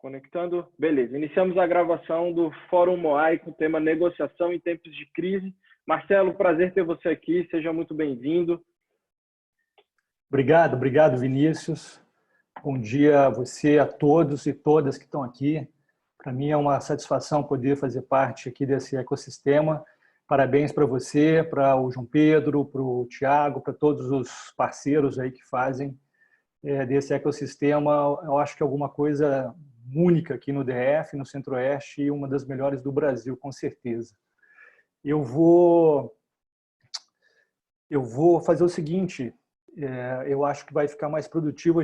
Conectando. Beleza. Iniciamos a gravação do Fórum Moai com o tema negociação em tempos de crise. Marcelo, prazer ter você aqui. Seja muito bem-vindo. Obrigado, Vinícius. Bom dia a você, a todos e todas que estão aqui. Para mim é uma satisfação poder fazer parte aqui desse ecossistema. Parabéns para você, para o João Pedro, para o Tiago, para todos os parceiros aí que fazem desse ecossistema. Eu acho que é alguma coisa única aqui no DF, no Centro-Oeste, e uma das melhores do Brasil, com certeza. Eu vou fazer o seguinte, eu acho que vai ficar mais produtivo.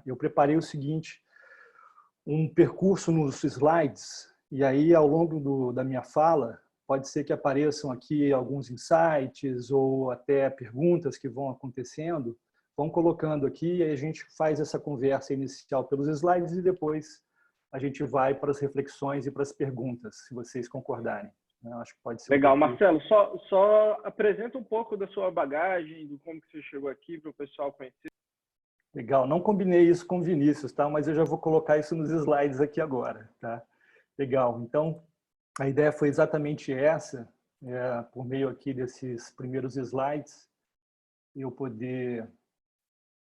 Eu preparei o seguinte, um percurso nos slides, e aí ao longo da minha fala, pode ser que apareçam aqui alguns insights ou até perguntas que vão acontecendo, vão colocando aqui e aí a gente faz essa conversa inicial pelos slides e depois a gente vai para as reflexões e para as perguntas, se vocês concordarem. Eu acho que pode ser legal. Marcelo, só apresenta um pouco da sua bagagem, do como que você chegou aqui para o pessoal conhecer. Legal, não combinei isso com o Vinícius, tá? Mas eu já vou colocar isso nos slides aqui agora, tá? Legal, então a ideia foi exatamente essa, por meio aqui desses primeiros slides, eu poder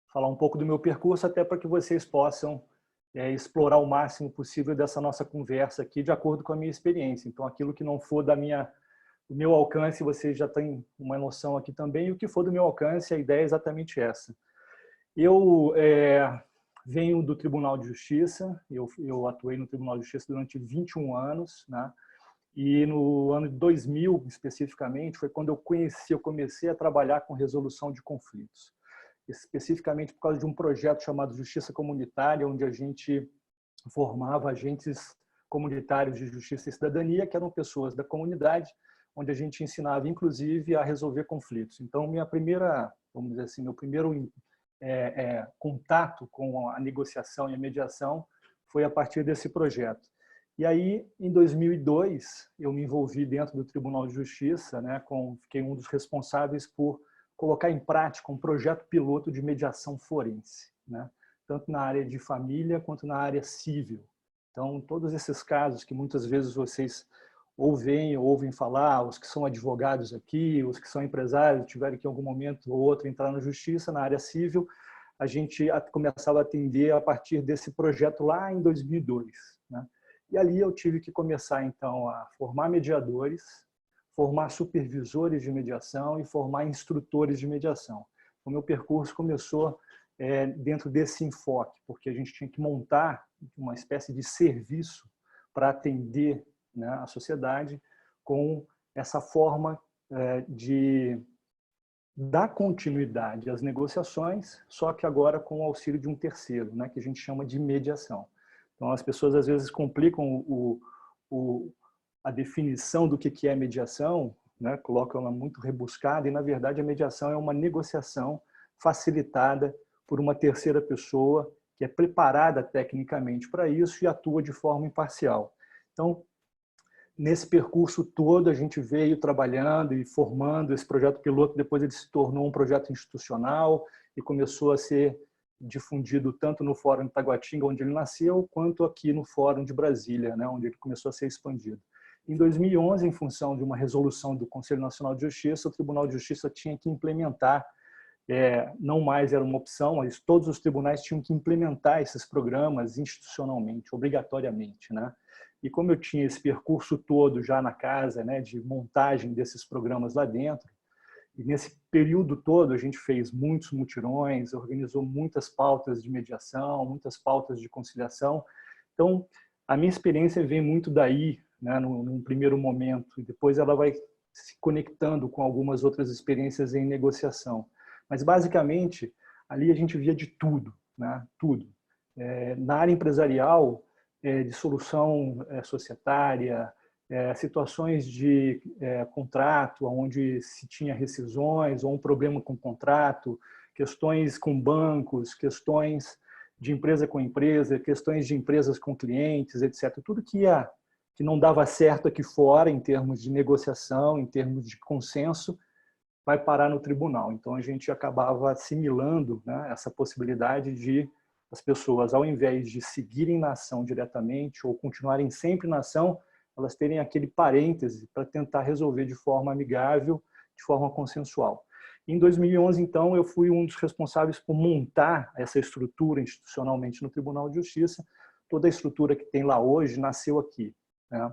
falar um pouco do meu percurso, até para que vocês possam explorar o máximo possível dessa nossa conversa aqui, de acordo com a minha experiência. Então, aquilo que não for do meu alcance, vocês já têm uma noção aqui também, e o que for do meu alcance, a ideia é exatamente essa. Eu venho do Tribunal de Justiça, eu atuei no Tribunal de Justiça durante 21 anos, né? E no ano de 2000, especificamente, foi quando eu comecei a trabalhar com resolução de conflitos. Especificamente por causa de um projeto chamado Justiça Comunitária, onde a gente formava agentes comunitários de justiça e cidadania, que eram pessoas da comunidade, onde a gente ensinava, inclusive, a resolver conflitos. Então, vamos dizer assim, meu primeiro contato com a negociação e a mediação foi a partir desse projeto. E aí, em 2002, eu me envolvi dentro do Tribunal de Justiça, né, fiquei um dos responsáveis por colocar em prática um projeto piloto de mediação forense, né? Tanto na área de família quanto na área civil. Então, todos esses casos que muitas vezes vocês ouvem falar, os que são advogados aqui, os que são empresários, tiveram que em algum momento ou outro entrar na justiça, na área civil, a gente começava a atender a partir desse projeto lá em 2002, né? E ali eu tive que começar, então, a formar mediadores, formar supervisores de mediação e formar instrutores de mediação. O meu percurso começou dentro desse enfoque, porque a gente tinha que montar uma espécie de serviço para atender, né, a sociedade com essa forma de dar continuidade às negociações, só que agora com o auxílio de um terceiro, né, que a gente chama de mediação. Então, as pessoas às vezes complicam a definição do que é mediação, né? Colocam ela muito rebuscada, e na verdade a mediação é uma negociação facilitada por uma terceira pessoa que é preparada tecnicamente para isso e atua de forma imparcial. Então, nesse percurso todo, a gente veio trabalhando e formando esse projeto piloto, depois ele se tornou um projeto institucional e começou a ser difundido tanto no Fórum de Taguatinga, onde ele nasceu, quanto aqui no Fórum de Brasília, né, onde ele começou a ser expandido. Em 2011, em função de uma resolução do Conselho Nacional de Justiça, o Tribunal de Justiça tinha que implementar, não mais era uma opção, mas todos os tribunais tinham que implementar esses programas institucionalmente, obrigatoriamente, né? E como eu tinha esse percurso todo já na casa, né, de montagem desses programas lá dentro, e nesse período todo a gente fez muitos mutirões, organizou muitas pautas de mediação, muitas pautas de conciliação. Então, a minha experiência vem muito daí, né, num primeiro momento, e depois ela vai se conectando com algumas outras experiências em negociação. Mas, basicamente, ali a gente via de tudo, né, tudo. Na área empresarial, de solução societária, situações de contrato, onde se tinha rescisões ou um problema com o contrato, questões com bancos, questões de empresa com empresa, questões de empresas com clientes, etc. Tudo que não dava certo aqui fora, em termos de negociação, em termos de consenso, vai parar no tribunal. Então, a gente acabava assimilando, né, essa possibilidade de as pessoas, ao invés de seguirem na ação diretamente ou continuarem sempre na ação, elas terem aquele parêntese para tentar resolver de forma amigável, de forma consensual. Em 2011, então, eu fui um dos responsáveis por montar essa estrutura institucionalmente no Tribunal de Justiça. Toda a estrutura que tem lá hoje nasceu aqui, né?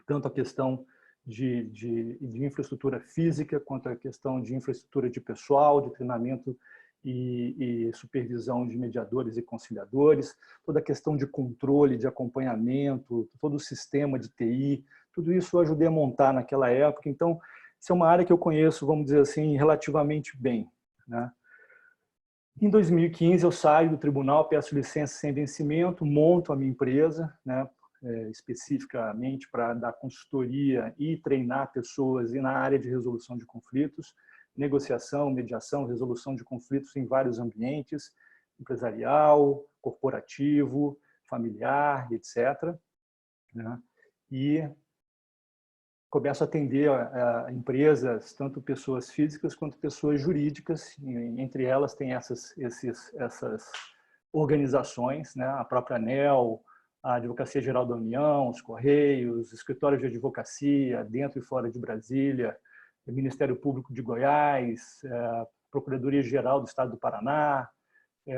Tanto a questão de infraestrutura física, quanto a questão de infraestrutura de pessoal, de treinamento e supervisão de mediadores e conciliadores, toda a questão de controle, de acompanhamento, todo o sistema de TI, tudo isso eu ajudei a montar naquela época. Então, isso é uma área que eu conheço, vamos dizer assim, relativamente bem, né? Em 2015, eu saio do tribunal, peço licença sem vencimento, monto a minha empresa, né, especificamente para dar consultoria e treinar pessoas na área de resolução de conflitos, negociação, mediação, resolução de conflitos em vários ambientes, empresarial, corporativo, familiar, etc., né? E começo a atender a empresas, tanto pessoas físicas quanto pessoas jurídicas. Entre elas tem essas organizações, né? A própria ANEEL, a Advocacia Geral da União, os Correios, escritórios de advocacia dentro e fora de Brasília, o Ministério Público de Goiás, a Procuradoria-Geral do Estado do Paraná,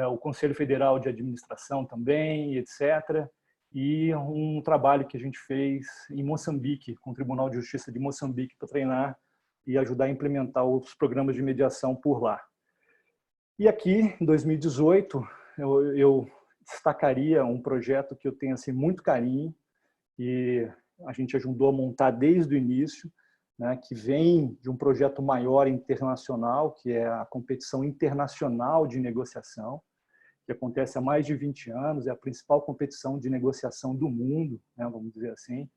o Conselho Federal de Administração também, etc., e um trabalho que a gente fez em Moçambique, com o Tribunal de Justiça de Moçambique, para treinar e ajudar a implementar os programas de mediação por lá. E aqui, em 2018, eu destacaria um projeto que eu tenho assim, muito carinho, e a gente ajudou a montar desde o início, né, que vem de um projeto maior internacional, que é a competição internacional de negociação, que acontece há mais de 20 anos, é a principal competição de negociação do mundo, né, vamos dizer assim.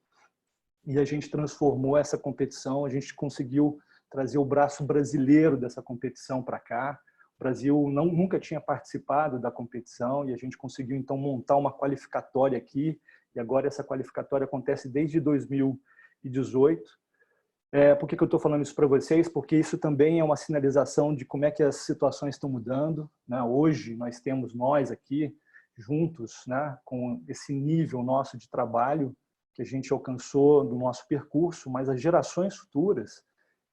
E a gente transformou essa competição, a gente conseguiu trazer o braço brasileiro dessa competição para cá. O Brasil nunca tinha participado da competição e a gente conseguiu, então, montar uma qualificatória aqui. E agora essa qualificatória acontece desde 2018. Por que eu estou falando isso para vocês? Porque isso também é uma sinalização de como é que as situações estão mudando, né? Hoje nós temos nós aqui juntos, né, com esse nível nosso de trabalho que a gente alcançou no nosso percurso, mas as gerações futuras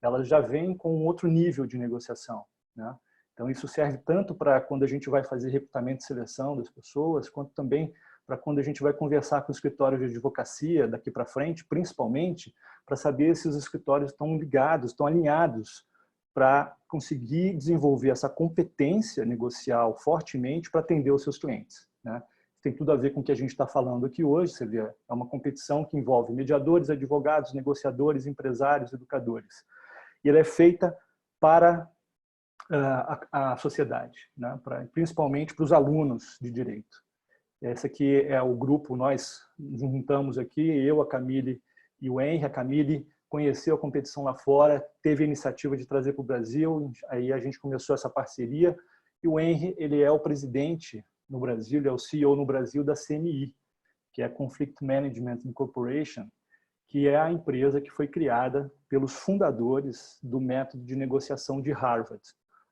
elas já vêm com um outro nível de negociação, né? Então isso serve tanto para quando a gente vai fazer recrutamento e seleção das pessoas, quanto também para quando a gente vai conversar com escritórios de advocacia daqui para frente, principalmente para saber se os escritórios estão ligados, estão alinhados para conseguir desenvolver essa competência negocial fortemente para atender os seus clientes, né? Tem tudo a ver com o que a gente está falando aqui hoje. Você vê, é uma competição que envolve mediadores, advogados, negociadores, empresários, educadores. E ela é feita para a sociedade, né? Principalmente para os alunos de direito. Esse aqui é o grupo, nós juntamos aqui, eu, a Camille e o Henry. A Camille conheceu a competição lá fora, teve a iniciativa de trazer para o Brasil, aí a gente começou essa parceria. E o Henry, ele é o presidente no Brasil, ele é o CEO no Brasil da CMI, que é a Conflict Management Incorporation, que é a empresa que foi criada pelos fundadores do método de negociação de Harvard,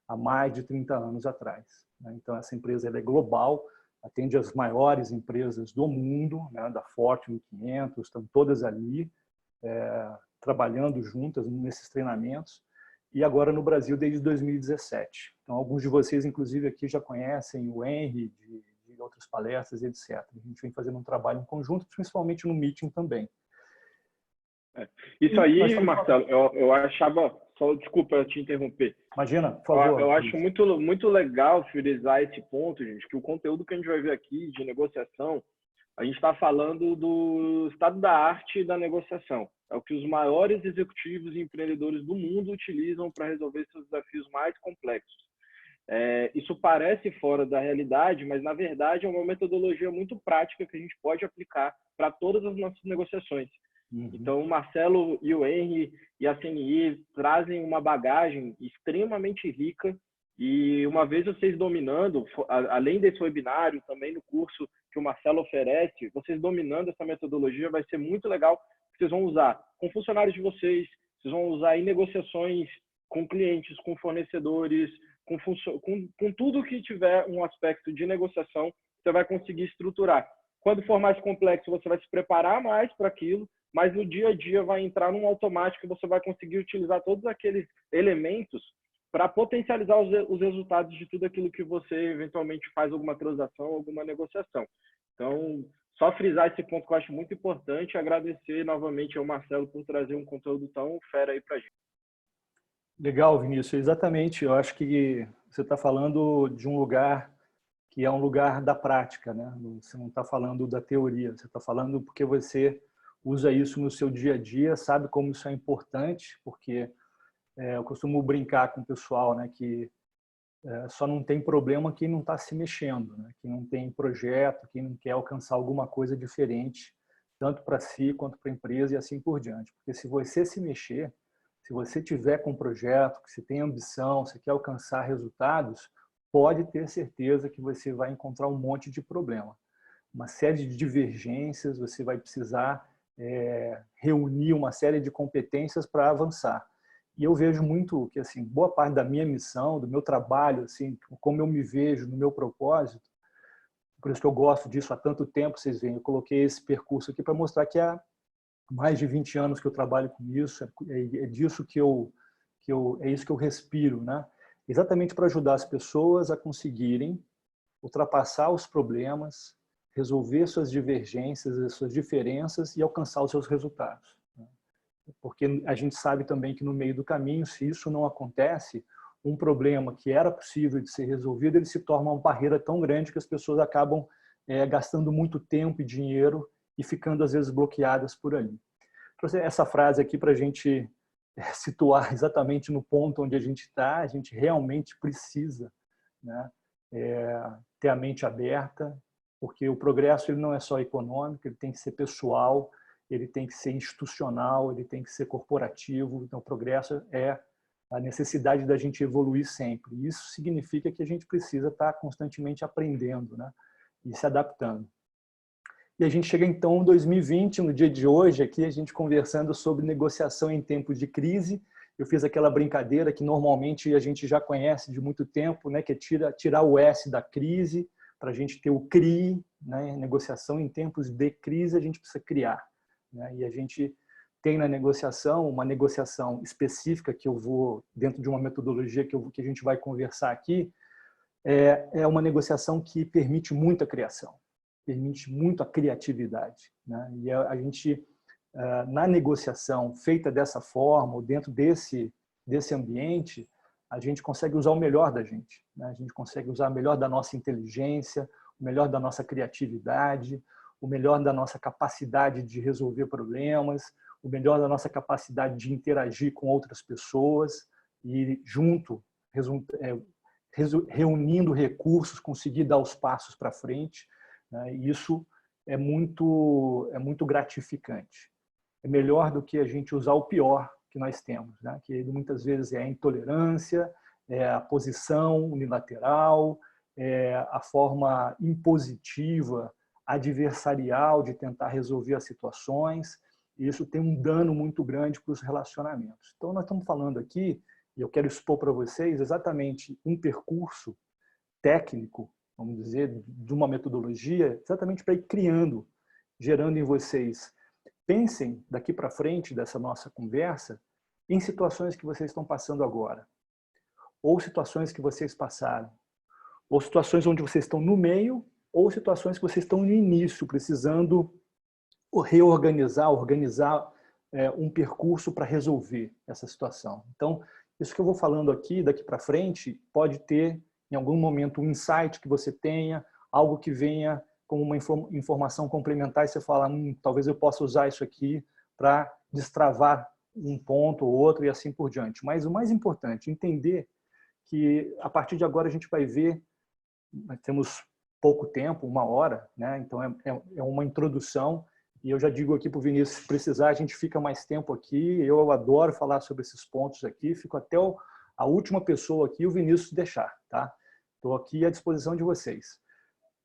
há mais de 30 anos atrás. Então, essa empresa ela é global, atende as maiores empresas do mundo, né, da Fortune 500, estão todas ali, trabalhando juntas nesses treinamentos, e agora no Brasil desde 2017. Então, alguns de vocês, inclusive, aqui já conhecem o Henry, de outras palestras, etc. A gente vem fazendo um trabalho em conjunto, principalmente no meeting também. Isso aí, Marcelo, eu achava... Só, desculpa eu te interromper. Imagina, por favor. Eu acho muito legal frisar esse ponto, gente, que o conteúdo que a gente vai ver aqui de negociação, a gente está falando do estado da arte da negociação. É o que os maiores executivos e empreendedores do mundo utilizam para resolver seus desafios mais complexos. Isso parece fora da realidade, mas, na verdade, é uma metodologia muito prática que a gente pode aplicar para todas as nossas negociações. Então, o Marcelo e o Henry e a CNI trazem uma bagagem extremamente rica e, uma vez vocês dominando, além desse webinário, também no curso que o Marcelo oferece, vocês dominando essa metodologia, vai ser muito legal, que vocês vão usar com funcionários de vocês, vocês vão usar em negociações com clientes, com fornecedores, com tudo que tiver um aspecto de negociação, você vai conseguir estruturar. Quando for mais complexo, você vai se preparar mais para aquilo, mas no dia a dia vai entrar num automático e você vai conseguir utilizar todos aqueles elementos para potencializar os resultados de tudo aquilo que você eventualmente faz alguma transação, alguma negociação. Então, só frisar esse ponto que eu acho muito importante, agradecer novamente ao Marcelo por trazer um conteúdo tão fera aí para a gente. Legal, Vinícius, exatamente. Eu acho que você está falando de um lugar que é um lugar da prática, né? Você não está falando da teoria, você está falando porque você usa isso no seu dia a dia, sabe como isso é importante, porque eu costumo brincar com o pessoal, né, que só não tem problema quem não está se mexendo, né? Quem não tem projeto, quem não quer alcançar alguma coisa diferente, tanto para si quanto para a empresa e assim por diante. Porque se você se mexer, se você tiver com um projeto, que você tem ambição, você quer alcançar resultados, pode ter certeza que você vai encontrar um monte de problema. Uma série de divergências, você vai precisar reunir uma série de competências para avançar. E eu vejo muito que, assim, boa parte da minha missão, do meu trabalho, assim, como eu me vejo no meu propósito, por isso que eu gosto disso há tanto tempo, vocês veem, eu coloquei esse percurso aqui para mostrar que há mais de 20 anos que eu trabalho com isso, é disso é isso que eu respiro, né? Exatamente para ajudar as pessoas a conseguirem ultrapassar os problemas, resolver suas divergências, as suas diferenças e alcançar os seus resultados. Porque a gente sabe também que no meio do caminho, se isso não acontece, um problema que era possível de ser resolvido, ele se torna uma barreira tão grande que as pessoas acabam gastando muito tempo e dinheiro e ficando, às vezes, bloqueadas por ali. Trouxe essa frase aqui para a gente situar exatamente no ponto onde a gente está. A gente realmente precisa, né, ter a mente aberta, porque o progresso ele não é só econômico, ele tem que ser pessoal, ele tem que ser institucional, ele tem que ser corporativo. Então, o progresso é a necessidade da gente evoluir sempre. Isso significa que a gente precisa estar constantemente aprendendo, né, e se adaptando. E a gente chega então em 2020, no dia de hoje, aqui a gente conversando sobre negociação em tempos de crise. Eu fiz aquela brincadeira que normalmente a gente já conhece de muito tempo, né, que é tirar o S da crise, para a gente ter o CRI, né, negociação em tempos de crise, a gente precisa criar. Né, e a gente tem na negociação uma negociação específica que eu vou, dentro de uma metodologia que a gente vai conversar aqui, é uma negociação que permite muita criação. Permite muito a criatividade, né? E a gente, na negociação feita dessa forma, dentro desse ambiente, a gente consegue usar o melhor da gente, né? A gente consegue usar o melhor da nossa inteligência, o melhor da nossa criatividade, o melhor da nossa capacidade de resolver problemas, o melhor da nossa capacidade de interagir com outras pessoas e, junto, reunindo recursos, conseguir dar os passos para frente. Isso é muito gratificante. É melhor do que a gente usar o pior que nós temos, né? Que muitas vezes é a intolerância, é a posição unilateral, é a forma impositiva, adversarial de tentar resolver as situações. E isso tem um dano muito grande para os relacionamentos. Então, nós estamos falando aqui, e eu quero expor para vocês exatamente um percurso técnico, vamos dizer, de uma metodologia, exatamente para ir criando, gerando em vocês. Pensem daqui para frente dessa nossa conversa em situações que vocês estão passando agora, ou situações que vocês passaram, ou situações onde vocês estão no meio, ou situações que vocês estão no início, precisando organizar um percurso para resolver essa situação. Então, isso que eu vou falando aqui, daqui para frente, pode ter em algum momento um insight que você tenha, algo que venha como uma informação complementar e você fala, talvez eu possa usar isso aqui para destravar um ponto ou outro e assim por diante. Mas o mais importante, entender que a partir de agora a gente vai ver, nós temos pouco tempo, 1 hora, né? Então é uma introdução e eu já digo aqui para o Vinícius, se precisar a gente fica mais tempo aqui, eu adoro falar sobre esses pontos aqui, fico até a última pessoa aqui, o Vinícius deixar, tá? Estou aqui à disposição de vocês.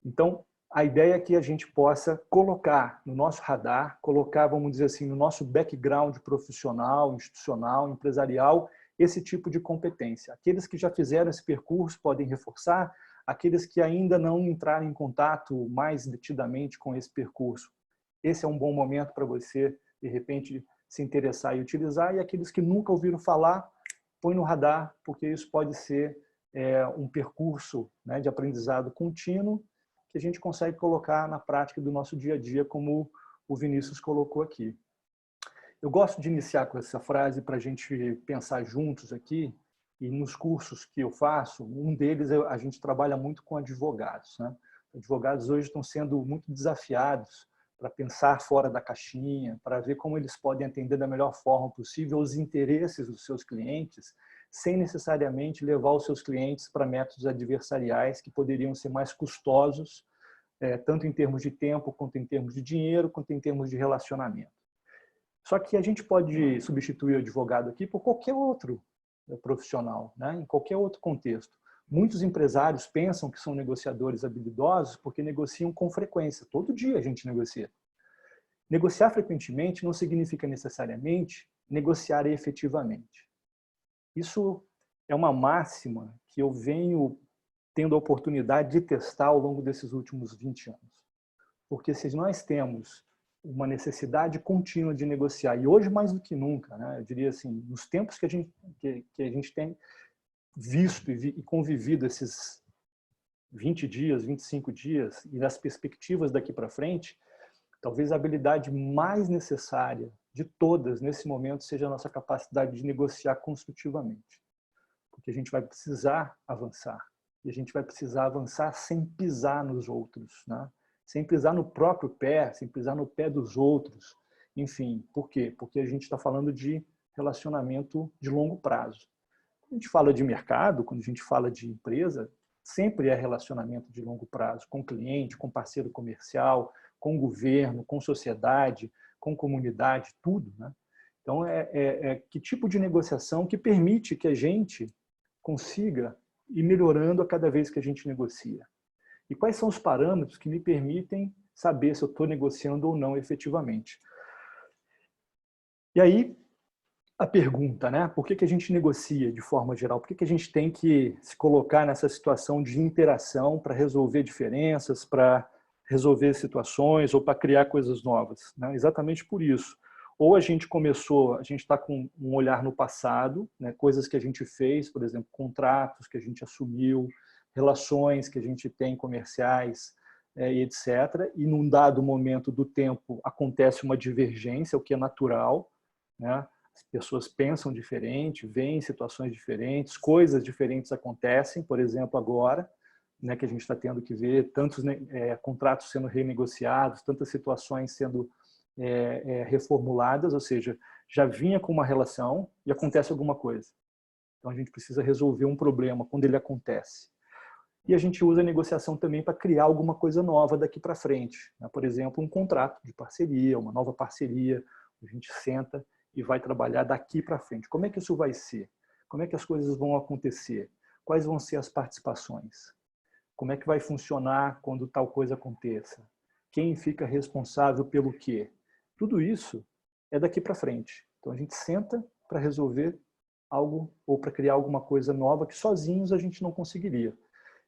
Então, a ideia é que a gente possa colocar no nosso radar, colocar, vamos dizer assim, no nosso background profissional, institucional, empresarial, esse tipo de competência. Aqueles que já fizeram esse percurso podem reforçar, aqueles que ainda não entraram em contato mais detidamente com esse percurso. Esse é um bom momento para você, de repente, se interessar e utilizar, e aqueles que nunca ouviram falar, põe no radar, porque isso pode ser um percurso, né, de aprendizado contínuo que a gente consegue colocar na prática do nosso dia a dia, como o Vinícius colocou aqui. Eu gosto de iniciar com essa frase para a gente pensar juntos aqui, e nos cursos que eu faço, um deles a gente trabalha muito com advogados, né? Advogados hoje estão sendo muito desafiados para pensar fora da caixinha, para ver como eles podem atender da melhor forma possível os interesses dos seus clientes, sem necessariamente levar os seus clientes para métodos adversariais que poderiam ser mais custosos, tanto em termos de tempo, quanto em termos de dinheiro, quanto em termos de relacionamento. Só que a gente pode substituir o advogado aqui por qualquer outro profissional, né? Em qualquer outro contexto. Muitos empresários pensam que são negociadores habilidosos porque negociam com frequência. Todo dia a gente negocia. Negociar frequentemente não significa necessariamente negociar efetivamente. Isso é uma máxima que eu venho tendo a oportunidade de testar ao longo desses últimos 20 anos. Porque se nós temos uma necessidade contínua de negociar, e hoje mais do que nunca, né? Eu diria assim, nos tempos que a gente tem visto e convivido esses 20 dias, 25 dias, e nas perspectivas daqui para frente, talvez a habilidade mais necessária de todas nesse momento seja a nossa capacidade de negociar construtivamente. Porque a gente vai precisar avançar. E a gente vai precisar avançar sem pisar nos outros, né? Sem pisar no próprio pé, sem pisar no pé dos outros. Enfim, por quê? Porque a gente está falando de relacionamento de longo prazo. Quando a gente fala de mercado, quando a gente fala de empresa, sempre é relacionamento de longo prazo, com cliente, com parceiro comercial, com governo, com sociedade, com comunidade, tudo, né? Então, que tipo de negociação que permite que a gente consiga ir melhorando a cada vez que a gente negocia? E quais são os parâmetros que me permitem saber se eu estou negociando ou não efetivamente? E aí, a pergunta, né? Por que a gente negocia de forma geral? Por que a gente tem que se colocar nessa situação de interação para resolver diferenças, para resolver situações ou para criar coisas novas, né? Exatamente por isso. Ou a gente está com um olhar no passado, né? Coisas que a gente fez, por exemplo, contratos que a gente assumiu, relações que a gente tem comerciais, e etc. E num dado momento do tempo acontece uma divergência, o que é natural, né? As pessoas pensam diferente, veem situações diferentes, coisas diferentes acontecem, por exemplo, agora, né, que a gente está tendo que ver tantos contratos sendo renegociados, tantas situações sendo reformuladas, ou seja, já vinha com uma relação e acontece alguma coisa. Então a gente precisa resolver um problema quando ele acontece. E a gente usa a negociação também para criar alguma coisa nova daqui para frente, né? Por exemplo, um contrato de parceria, uma nova parceria, a gente senta e vai trabalhar daqui para frente. Como é que isso vai ser? Como é que as coisas vão acontecer? Quais vão ser as participações? Como é que vai funcionar quando tal coisa aconteça? Quem fica responsável pelo quê? Tudo isso é daqui para frente. Então a gente senta para resolver algo ou para criar alguma coisa nova que sozinhos a gente não conseguiria.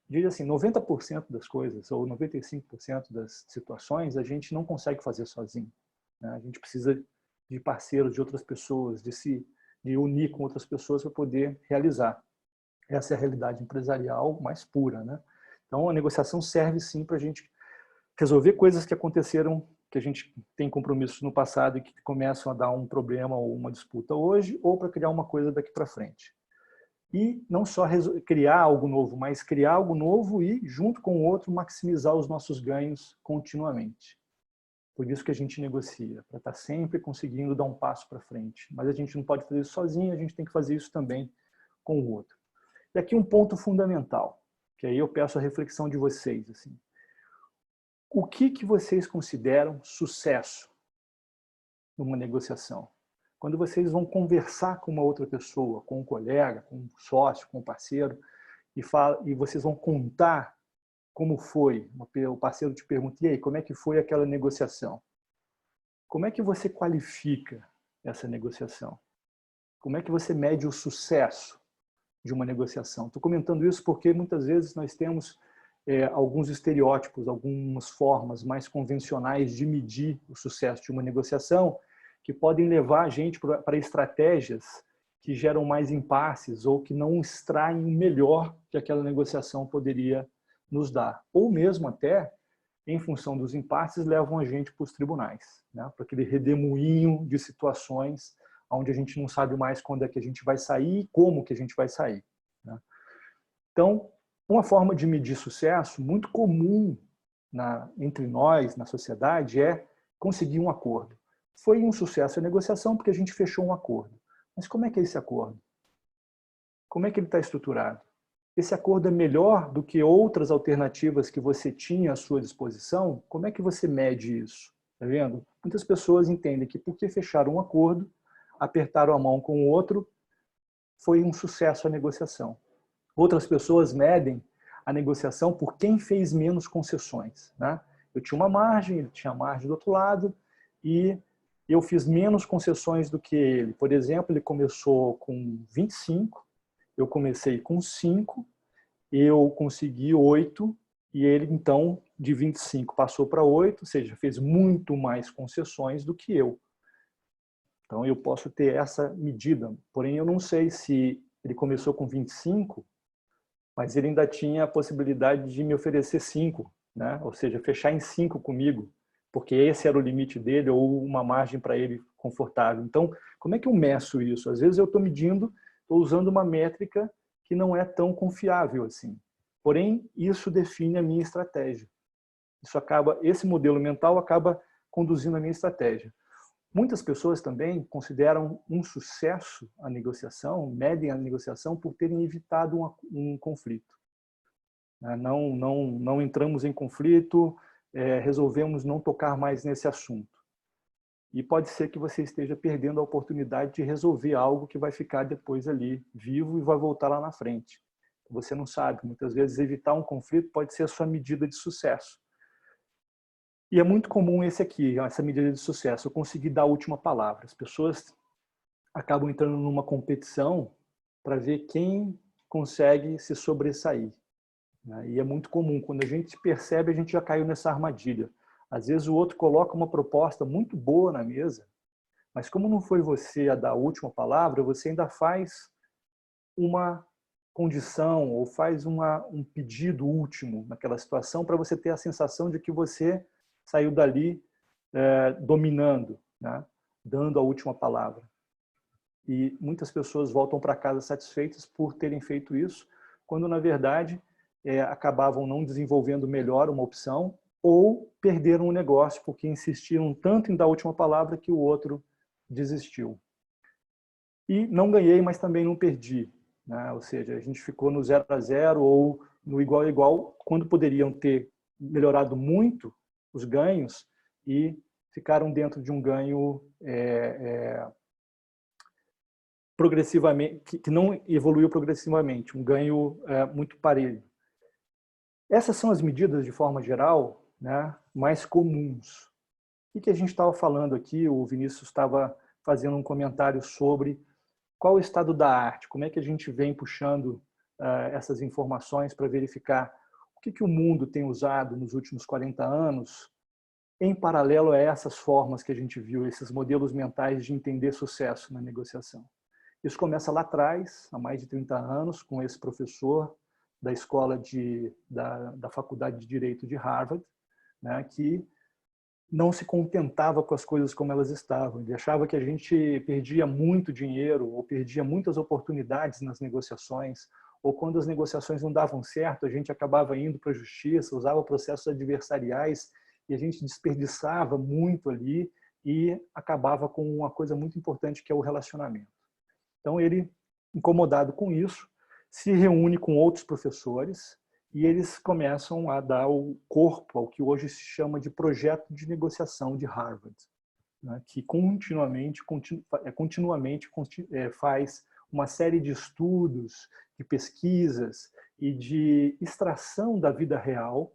Diz assim, 90% das coisas ou 95% das situações a gente não consegue fazer sozinho, né? A gente precisa de parceiros, de outras pessoas, de unir com outras pessoas para poder realizar. Essa é a realidade empresarial mais pura, né? Então, a negociação serve sim para a gente resolver coisas que aconteceram, que a gente tem compromissos no passado e que começam a dar um problema ou uma disputa hoje, ou para criar uma coisa daqui para frente. E não só criar algo novo, mas criar algo novo e, junto com o outro, maximizar os nossos ganhos continuamente. Por isso que a gente negocia, para estar sempre conseguindo dar um passo para frente. Mas a gente não pode fazer isso sozinho, a gente tem que fazer isso também com o outro. E aqui um ponto fundamental, que aí eu peço a reflexão de vocês. Assim. O que vocês consideram sucesso numa negociação? Quando vocês vão conversar com uma outra pessoa, com um colega, com um sócio, com um parceiro, e vocês vão contar como foi, o parceiro te pergunta, e aí, como é que foi aquela negociação? Como é que você qualifica essa negociação? Como é que você mede o sucesso de uma negociação? Estou comentando isso porque muitas vezes nós temos alguns estereótipos, algumas formas mais convencionais de medir o sucesso de uma negociação, que podem levar a gente para estratégias que geram mais impasses ou que não extraem o melhor que aquela negociação poderia nos dar. Ou mesmo até, em função dos impasses, levam a gente para os tribunais, né? Para aquele redemoinho de situações onde a gente não sabe mais quando é que a gente vai sair e como que a gente vai sair, né? Então, uma forma de medir sucesso muito comum entre nós, na sociedade, é conseguir um acordo. Foi um sucesso a negociação porque a gente fechou um acordo. Mas como é que é esse acordo? Como é que ele está estruturado? Esse acordo é melhor do que outras alternativas que você tinha à sua disposição? Como é que você mede isso? Tá vendo? Muitas pessoas entendem que porque fecharam um acordo, apertaram a mão com o outro, foi um sucesso a negociação. Outras pessoas medem a negociação por quem fez menos concessões, né? Eu tinha uma margem, ele tinha margem do outro lado, e eu fiz menos concessões do que ele. Por exemplo, ele começou com 25, eu comecei com 5, eu consegui 8, e ele, então, de 25 passou para 8, ou seja, fez muito mais concessões do que eu. Então, eu posso ter essa medida. Porém, eu não sei se ele começou com 25, mas ele ainda tinha a possibilidade de me oferecer 5, né? Ou seja, fechar em 5 comigo, porque esse era o limite dele ou uma margem para ele confortável. Então, como é que eu meço isso? Às vezes eu estou medindo, estou usando uma métrica que não é tão confiável assim. Porém, isso define a minha estratégia. Esse modelo mental acaba conduzindo a minha estratégia. Muitas pessoas também consideram um sucesso a negociação, medem a negociação por terem evitado um conflito. Não entramos em conflito, resolvemos não tocar mais nesse assunto. E pode ser que você esteja perdendo a oportunidade de resolver algo que vai ficar depois ali vivo e vai voltar lá na frente. Você não sabe, muitas vezes evitar um conflito pode ser a sua medida de sucesso. E é muito comum essa medida de sucesso, eu conseguir dar a última palavra. As pessoas acabam entrando numa competição para ver quem consegue se sobressair. E é muito comum, quando a gente percebe, a gente já caiu nessa armadilha. Às vezes o outro coloca uma proposta muito boa na mesa, mas como não foi você a dar a última palavra, você ainda faz uma condição ou faz um pedido último naquela situação para você ter a sensação de que você saiu dali dominando, né? Dando a última palavra. E muitas pessoas voltam para casa satisfeitas por terem feito isso, quando na verdade acabavam não desenvolvendo melhor uma opção ou perderam o negócio porque insistiram tanto em dar a última palavra que o outro desistiu. E não ganhei, mas também não perdi, né? Ou seja, a gente ficou no 0-0 ou no igual a igual, quando poderiam ter melhorado muito os ganhos e ficaram dentro de um ganho progressivamente, que não evoluiu progressivamente, um ganho muito parelho. Essas são as medidas, de forma geral, né, mais comuns. O que a gente estava falando aqui, o Vinícius estava fazendo um comentário sobre qual o estado da arte, como é que a gente vem puxando essas informações para verificar o que o mundo tem usado nos últimos 40 anos, em paralelo a essas formas que a gente viu, esses modelos mentais de entender sucesso na negociação. Isso começa lá atrás, há mais de 30 anos, com esse professor da escola da Faculdade de Direito de Harvard, né, que não se contentava com as coisas como elas estavam. Ele achava que a gente perdia muito dinheiro ou perdia muitas oportunidades nas negociações, ou quando as negociações não davam certo, a gente acabava indo para a justiça, usava processos adversariais e a gente desperdiçava muito ali e acabava com uma coisa muito importante que é o relacionamento. Então ele, incomodado com isso, se reúne com outros professores e eles começam a dar o corpo ao que hoje se chama de projeto de negociação de Harvard, né, que continuamente faz uma série de estudos, de pesquisas e de extração da vida real,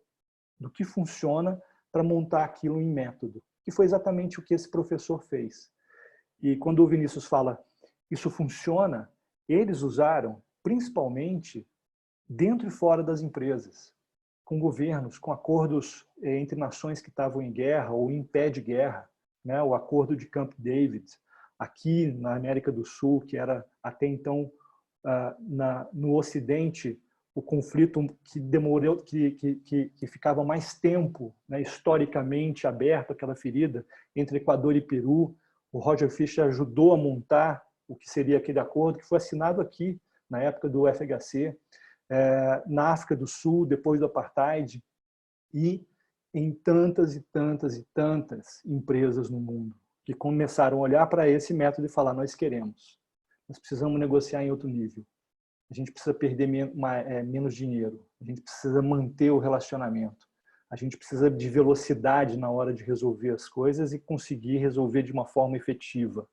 do que funciona, para montar aquilo em método, que foi exatamente o que esse professor fez. E quando o Vinícius fala, isso funciona, eles usaram principalmente dentro e fora das empresas. com governos, com acordos entre nações que estavam em guerra ou em pé de guerra, né? O acordo de Camp David, aqui na América do Sul, que era até então no Ocidente o conflito que demorou, que ficava mais tempo, né, historicamente aberto, aquela ferida entre Equador e Peru. O Roger Fisher ajudou a montar o que seria aquele acordo, que foi assinado aqui na época do FHC, na África do Sul, depois do Apartheid, e em tantas e tantas e tantas empresas no mundo que começaram a olhar para esse método e falar: nós queremos, nós precisamos negociar em outro nível, a gente precisa perder menos dinheiro, a gente precisa manter o relacionamento, a gente precisa de velocidade na hora de resolver as coisas e conseguir resolver de uma forma efetiva,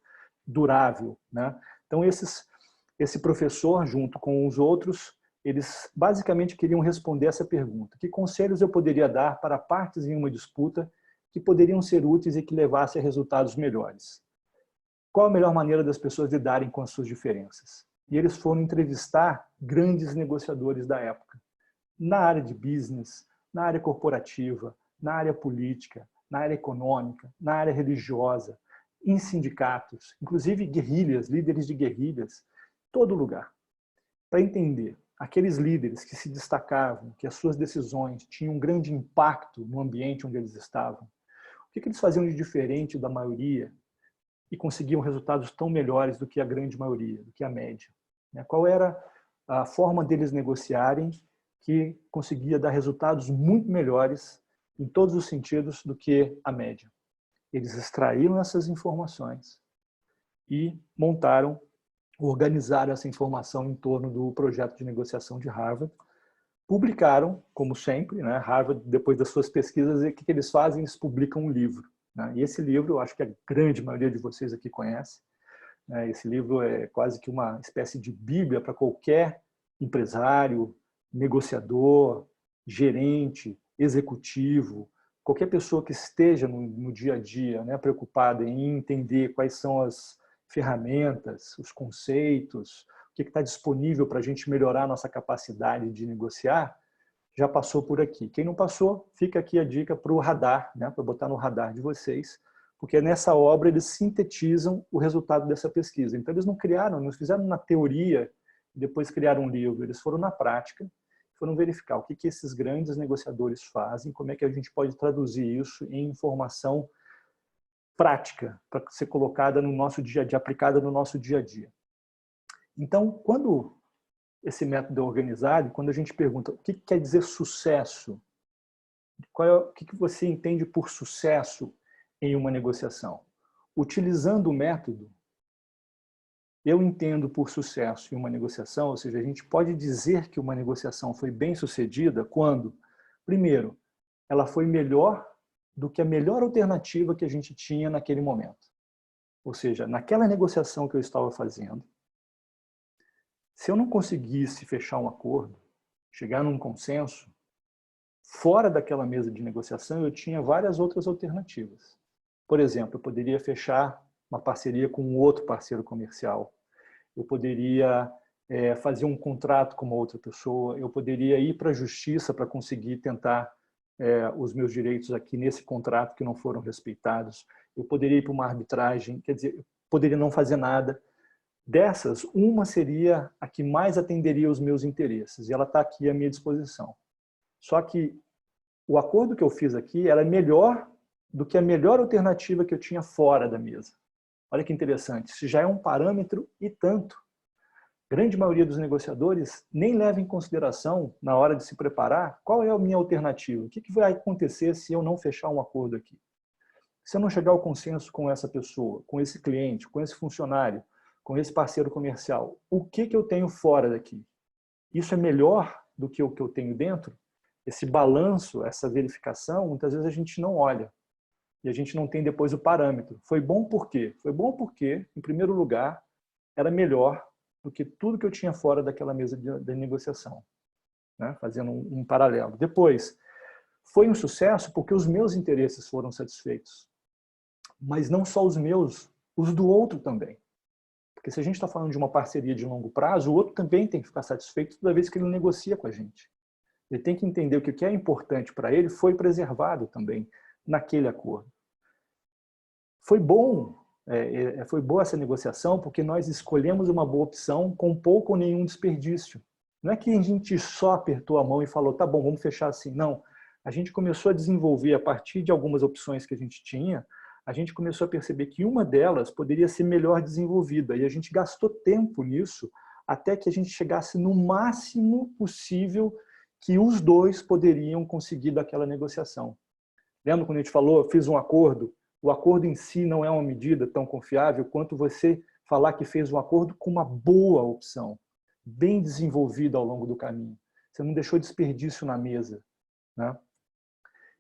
durável, né? Então esse professor, junto com os outros, eles basicamente queriam responder essa pergunta: que conselhos eu poderia dar para partes em uma disputa que poderiam ser úteis e que levassem a resultados melhores? Qual a melhor maneira das pessoas lidarem com as suas diferenças? E eles foram entrevistar grandes negociadores da época, na área de business, na área corporativa, na área política, na área econômica, na área religiosa, em sindicatos, inclusive guerrilhas, líderes de guerrilhas, todo lugar, para entender aqueles líderes que se destacavam, que as suas decisões tinham um grande impacto no ambiente onde eles estavam. O que eles faziam de diferente da maioria e conseguiam resultados tão melhores do que a grande maioria, do que a média? Qual era a forma deles negociarem que conseguia dar resultados muito melhores em todos os sentidos do que a média? Eles extraíram essas informações e montaram, organizaram essa informação em torno do projeto de negociação de Harvard, publicaram, como sempre, né? Harvard, depois das suas pesquisas, o que eles fazem? Eles publicam um livro, né? E esse livro, eu acho que a grande maioria de vocês aqui conhece, né? Esse livro é quase que uma espécie de bíblia para qualquer empresário, negociador, gerente, executivo, qualquer pessoa que esteja no dia a dia, né, preocupada em entender quais são as ferramentas, os conceitos, o que está disponível para a gente melhorar a nossa capacidade de negociar, já passou por aqui. Quem não passou, fica aqui a dica para o radar, né, para botar no radar de vocês, porque nessa obra eles sintetizam o resultado dessa pesquisa. Então eles não fizeram na teoria e depois criaram um livro, eles foram na prática, foram verificar o que esses grandes negociadores fazem, como é que a gente pode traduzir isso em informação prática para ser colocada no nosso dia a dia, aplicada no nosso dia a dia. Então, quando esse método é organizado, quando a gente pergunta o que quer dizer sucesso, o que você entende por sucesso em uma negociação? Utilizando o método, eu entendo por sucesso em uma negociação, ou seja, a gente pode dizer que uma negociação foi bem sucedida quando, primeiro, ela foi melhor do que a melhor alternativa que a gente tinha naquele momento. Ou seja, naquela negociação que eu estava fazendo, se eu não conseguisse fechar um acordo, chegar num consenso, fora daquela mesa de negociação eu tinha várias outras alternativas. Por exemplo, eu poderia fechar uma parceria com um outro parceiro comercial, eu poderia fazer um contrato com uma outra pessoa, eu poderia ir para a justiça para conseguir tentar os meus direitos aqui nesse contrato que não foram respeitados, eu poderia ir para uma arbitragem, quer dizer, eu poderia não fazer nada. Dessas, uma seria a que mais atenderia os meus interesses, e ela está aqui à minha disposição. Só que o acordo que eu fiz aqui era melhor do que a melhor alternativa que eu tinha fora da mesa. Olha que interessante, isso já é um parâmetro e tanto. A grande maioria dos negociadores nem leva em consideração, na hora de se preparar, qual é a minha alternativa, o que vai acontecer se eu não fechar um acordo aqui. Se eu não chegar ao consenso com essa pessoa, com esse cliente, com esse funcionário, com esse parceiro comercial, o que eu tenho fora daqui? Isso é melhor do que o que eu tenho dentro? Esse balanço, essa verificação, muitas vezes a gente não olha. E a gente não tem depois o parâmetro. Foi bom por quê? Foi bom porque, em primeiro lugar, era melhor do que tudo que eu tinha fora daquela mesa de negociação, né? Fazendo um paralelo. Depois, foi um sucesso porque os meus interesses foram satisfeitos. Mas não só os meus, os do outro também. Porque se a gente está falando de uma parceria de longo prazo, o outro também tem que ficar satisfeito toda vez que ele negocia com a gente. Ele tem que entender que o que é importante para ele foi preservado também naquele acordo. Foi bom, foi boa essa negociação porque nós escolhemos uma boa opção com pouco ou nenhum desperdício. Não é que a gente só apertou a mão e falou, tá bom, vamos fechar assim. Não, a gente começou a desenvolver, a partir de algumas opções que a gente tinha, a gente começou a perceber que uma delas poderia ser melhor desenvolvida. E a gente gastou tempo nisso até que a gente chegasse no máximo possível que os dois poderiam conseguir daquela negociação. Lembra quando a gente falou, eu fiz um acordo? O acordo em si não é uma medida tão confiável quanto você falar que fez um acordo com uma boa opção, bem desenvolvida ao longo do caminho. Você não deixou desperdício na mesa, né?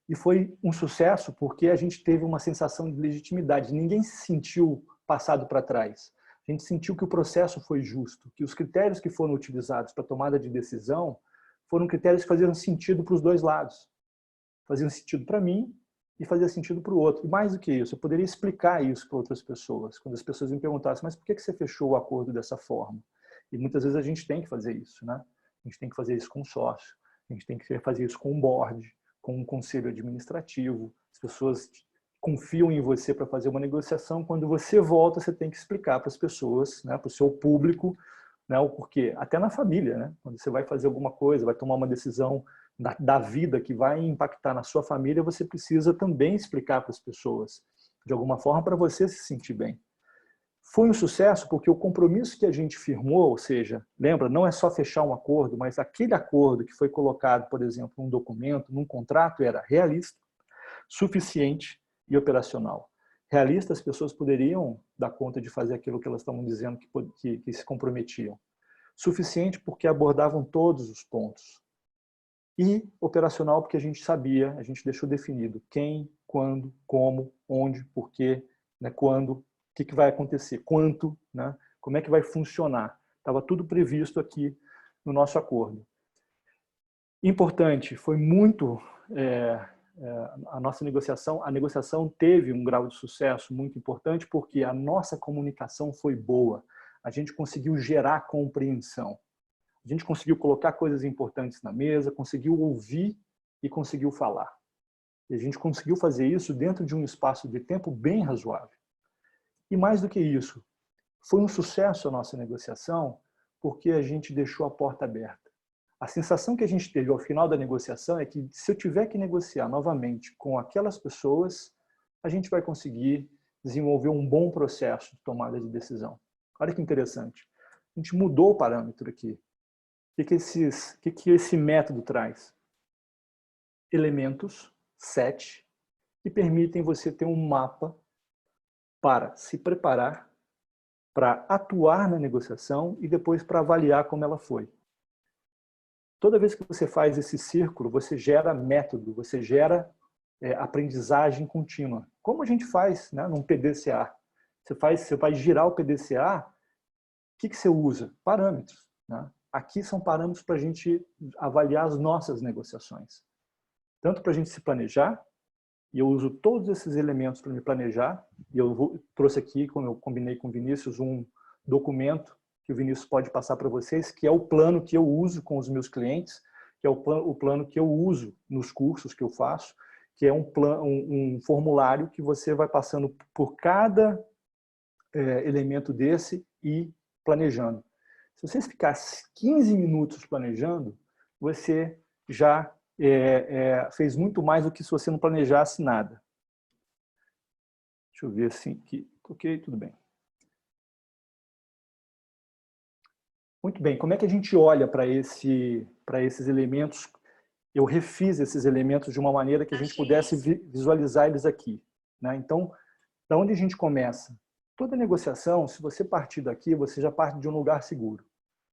E foi um sucesso porque a gente teve uma sensação de legitimidade. Ninguém se sentiu passado para trás. A gente sentiu que o processo foi justo, que os critérios que foram utilizados para a tomada de decisão foram critérios que faziam sentido para os dois lados. Faziam sentido para mim e fazia sentido para o outro. E mais do que isso, eu poderia explicar isso para outras pessoas. Quando as pessoas me perguntassem, mas por que você fechou o acordo dessa forma? E muitas vezes a gente tem que fazer isso, né? A gente tem que fazer isso com um sócio, a gente tem que fazer isso com um board, com um conselho administrativo. As pessoas confiam em você para fazer uma negociação. Quando você volta, você tem que explicar para as pessoas, né, para o seu público, né, o porquê. Até na família, né? Quando você vai fazer alguma coisa, vai tomar uma decisão da vida que vai impactar na sua família, você precisa também explicar para as pessoas, de alguma forma, para você se sentir bem. Foi um sucesso porque o compromisso que a gente firmou, ou seja, lembra, não é só fechar um acordo, mas aquele acordo que foi colocado, por exemplo, num documento, num contrato, era realista, suficiente e operacional. Realista, as pessoas poderiam dar conta de fazer aquilo que elas estavam dizendo que se comprometiam. Suficiente porque abordavam todos os pontos. E operacional porque a gente sabia, a gente deixou definido quem, quando, como, onde, porquê, né, quando, o que vai acontecer, quanto, né, como é que vai funcionar. Estava tudo previsto aqui no nosso acordo. Importante, foi muito... a nossa negociação, a negociação teve um grau de sucesso muito importante porque a nossa comunicação foi boa. A gente conseguiu gerar compreensão. A gente conseguiu colocar coisas importantes na mesa, conseguiu ouvir e conseguiu falar. E a gente conseguiu fazer isso dentro de um espaço de tempo bem razoável. E mais do que isso, foi um sucesso a nossa negociação porque a gente deixou a porta aberta. A sensação que a gente teve ao final da negociação é que se eu tiver que negociar novamente com aquelas pessoas, a gente vai conseguir desenvolver um bom processo de tomada de decisão. Olha que interessante. A gente mudou o parâmetro aqui. O que esse método traz? Elementos, 7, que permitem você ter um mapa para se preparar, para atuar na negociação e depois para avaliar como ela foi. Toda vez que você faz esse círculo, você gera método, você gera aprendizagem contínua. Como a gente faz, né, num PDCA. Você vai girar o PDCA, o que você usa? Parâmetros, né? Aqui são parâmetros para a gente avaliar as nossas negociações. Tanto para a gente se planejar, e eu uso todos esses elementos para me planejar, e eu trouxe aqui, como eu combinei com o Vinícius, um documento que o Vinícius pode passar para vocês, que é o plano que eu uso com os meus clientes, que é o plano que eu uso nos cursos que eu faço, que é um formulário que você vai passando por cada elemento desse e planejando. Se você ficar 15 minutos planejando, você já fez muito mais do que se você não planejasse nada. Deixa eu ver assim, aqui. Ok, tudo bem. Muito bem, como é que a gente olha para esses elementos? Eu refiz esses elementos de uma maneira que a gente pudesse visualizar eles aqui, né? Então, da onde a gente começa? Toda negociação, se você partir daqui, você já parte de um lugar seguro.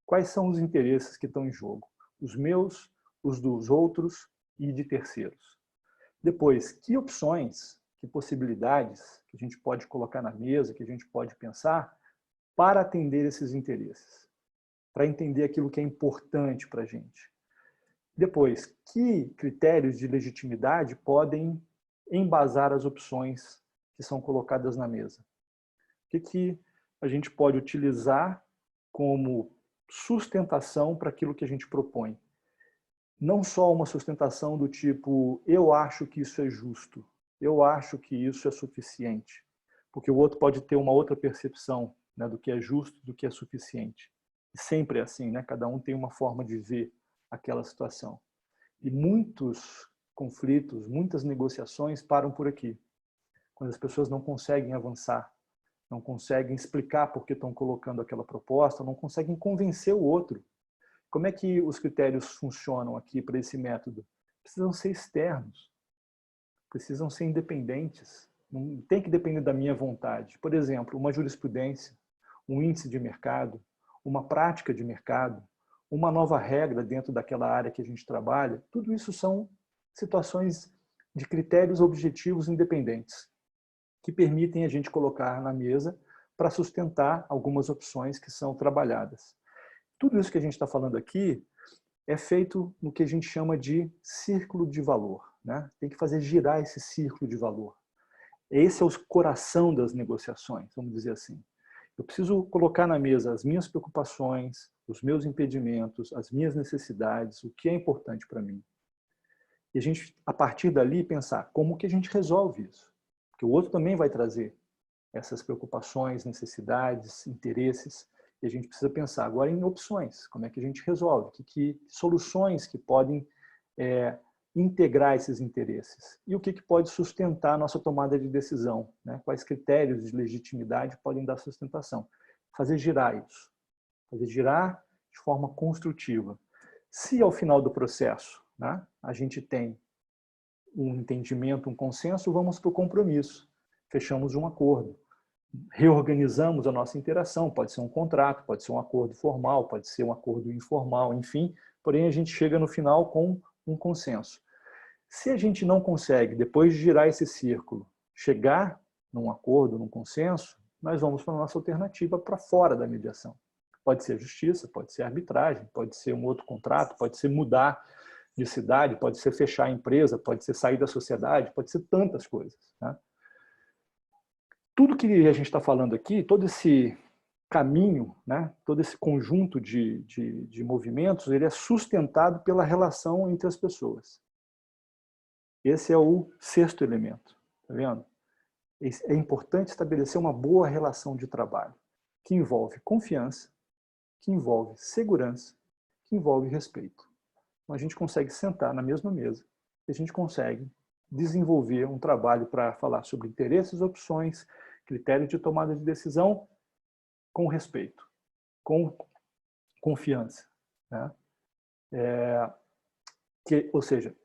Quais são os interesses que estão em jogo? Os meus, os dos outros e de terceiros. Depois, que opções, que possibilidades que a gente pode colocar na mesa, que a gente pode pensar para atender esses interesses, para entender aquilo que é importante para a gente. Depois, que critérios de legitimidade podem embasar as opções que são colocadas na mesa? O que a gente pode utilizar como sustentação para aquilo que a gente propõe? não só uma sustentação do tipo, eu acho que isso é justo, eu acho que isso é suficiente, porque o outro pode ter uma outra percepção, né, do que é justo, do que é suficiente. E sempre é assim, né? Cada um tem uma forma de ver aquela situação. E muitos conflitos, muitas negociações param por aqui, quando as pessoas não conseguem avançar, não conseguem explicar por que estão colocando aquela proposta, não conseguem convencer o outro. Como é que os critérios funcionam aqui para esse método? Precisam ser externos, precisam ser independentes, não tem que depender da minha vontade. Por exemplo, uma jurisprudência, um índice de mercado, uma prática de mercado, uma nova regra dentro daquela área que a gente trabalha, tudo isso são situações de critérios objetivos independentes que permitem a gente colocar na mesa para sustentar algumas opções que são trabalhadas. Tudo isso que a gente está falando aqui é feito no que a gente chama de círculo de valor, né? Tem que fazer girar esse círculo de valor. Esse é o coração das negociações, vamos dizer assim. Eu preciso colocar na mesa as minhas preocupações, os meus impedimentos, as minhas necessidades, o que é importante para mim. E a gente, a partir dali, pensar como que a gente resolve isso. Porque o outro também vai trazer essas preocupações, necessidades, interesses. E a gente precisa pensar agora em opções. Como é que a gente resolve? Que soluções que podem integrar esses interesses? E o que pode sustentar a nossa tomada de decisão? Né? Quais critérios de legitimidade podem dar sustentação? Fazer girar isso. Fazer girar de forma construtiva. Se ao final do processo, né, a gente tem um entendimento, um consenso, vamos para o compromisso. Fechamos um acordo. Reorganizamos a nossa interação, pode ser um contrato, pode ser um acordo formal, pode ser um acordo informal, enfim, porém a gente chega no final com um consenso. Se a gente não consegue, depois de girar esse círculo, chegar num acordo, num consenso, nós vamos para a nossa alternativa para fora da mediação. Pode ser justiça, pode ser arbitragem, pode ser um outro contrato, pode ser mudar de cidade, pode ser fechar a empresa, pode ser sair da sociedade, pode ser tantas coisas, né? Tudo que a gente está falando aqui, todo esse caminho, né, todo esse conjunto de movimentos, ele é sustentado pela relação entre as pessoas. Esse é o sexto elemento, tá vendo? É importante estabelecer uma boa relação de trabalho, que envolve confiança, que envolve segurança, que envolve respeito. Então, a gente consegue sentar na mesma mesa e a gente consegue desenvolver um trabalho para falar sobre interesses, opções, critérios de tomada de decisão com respeito, com confiança, né? Ou seja,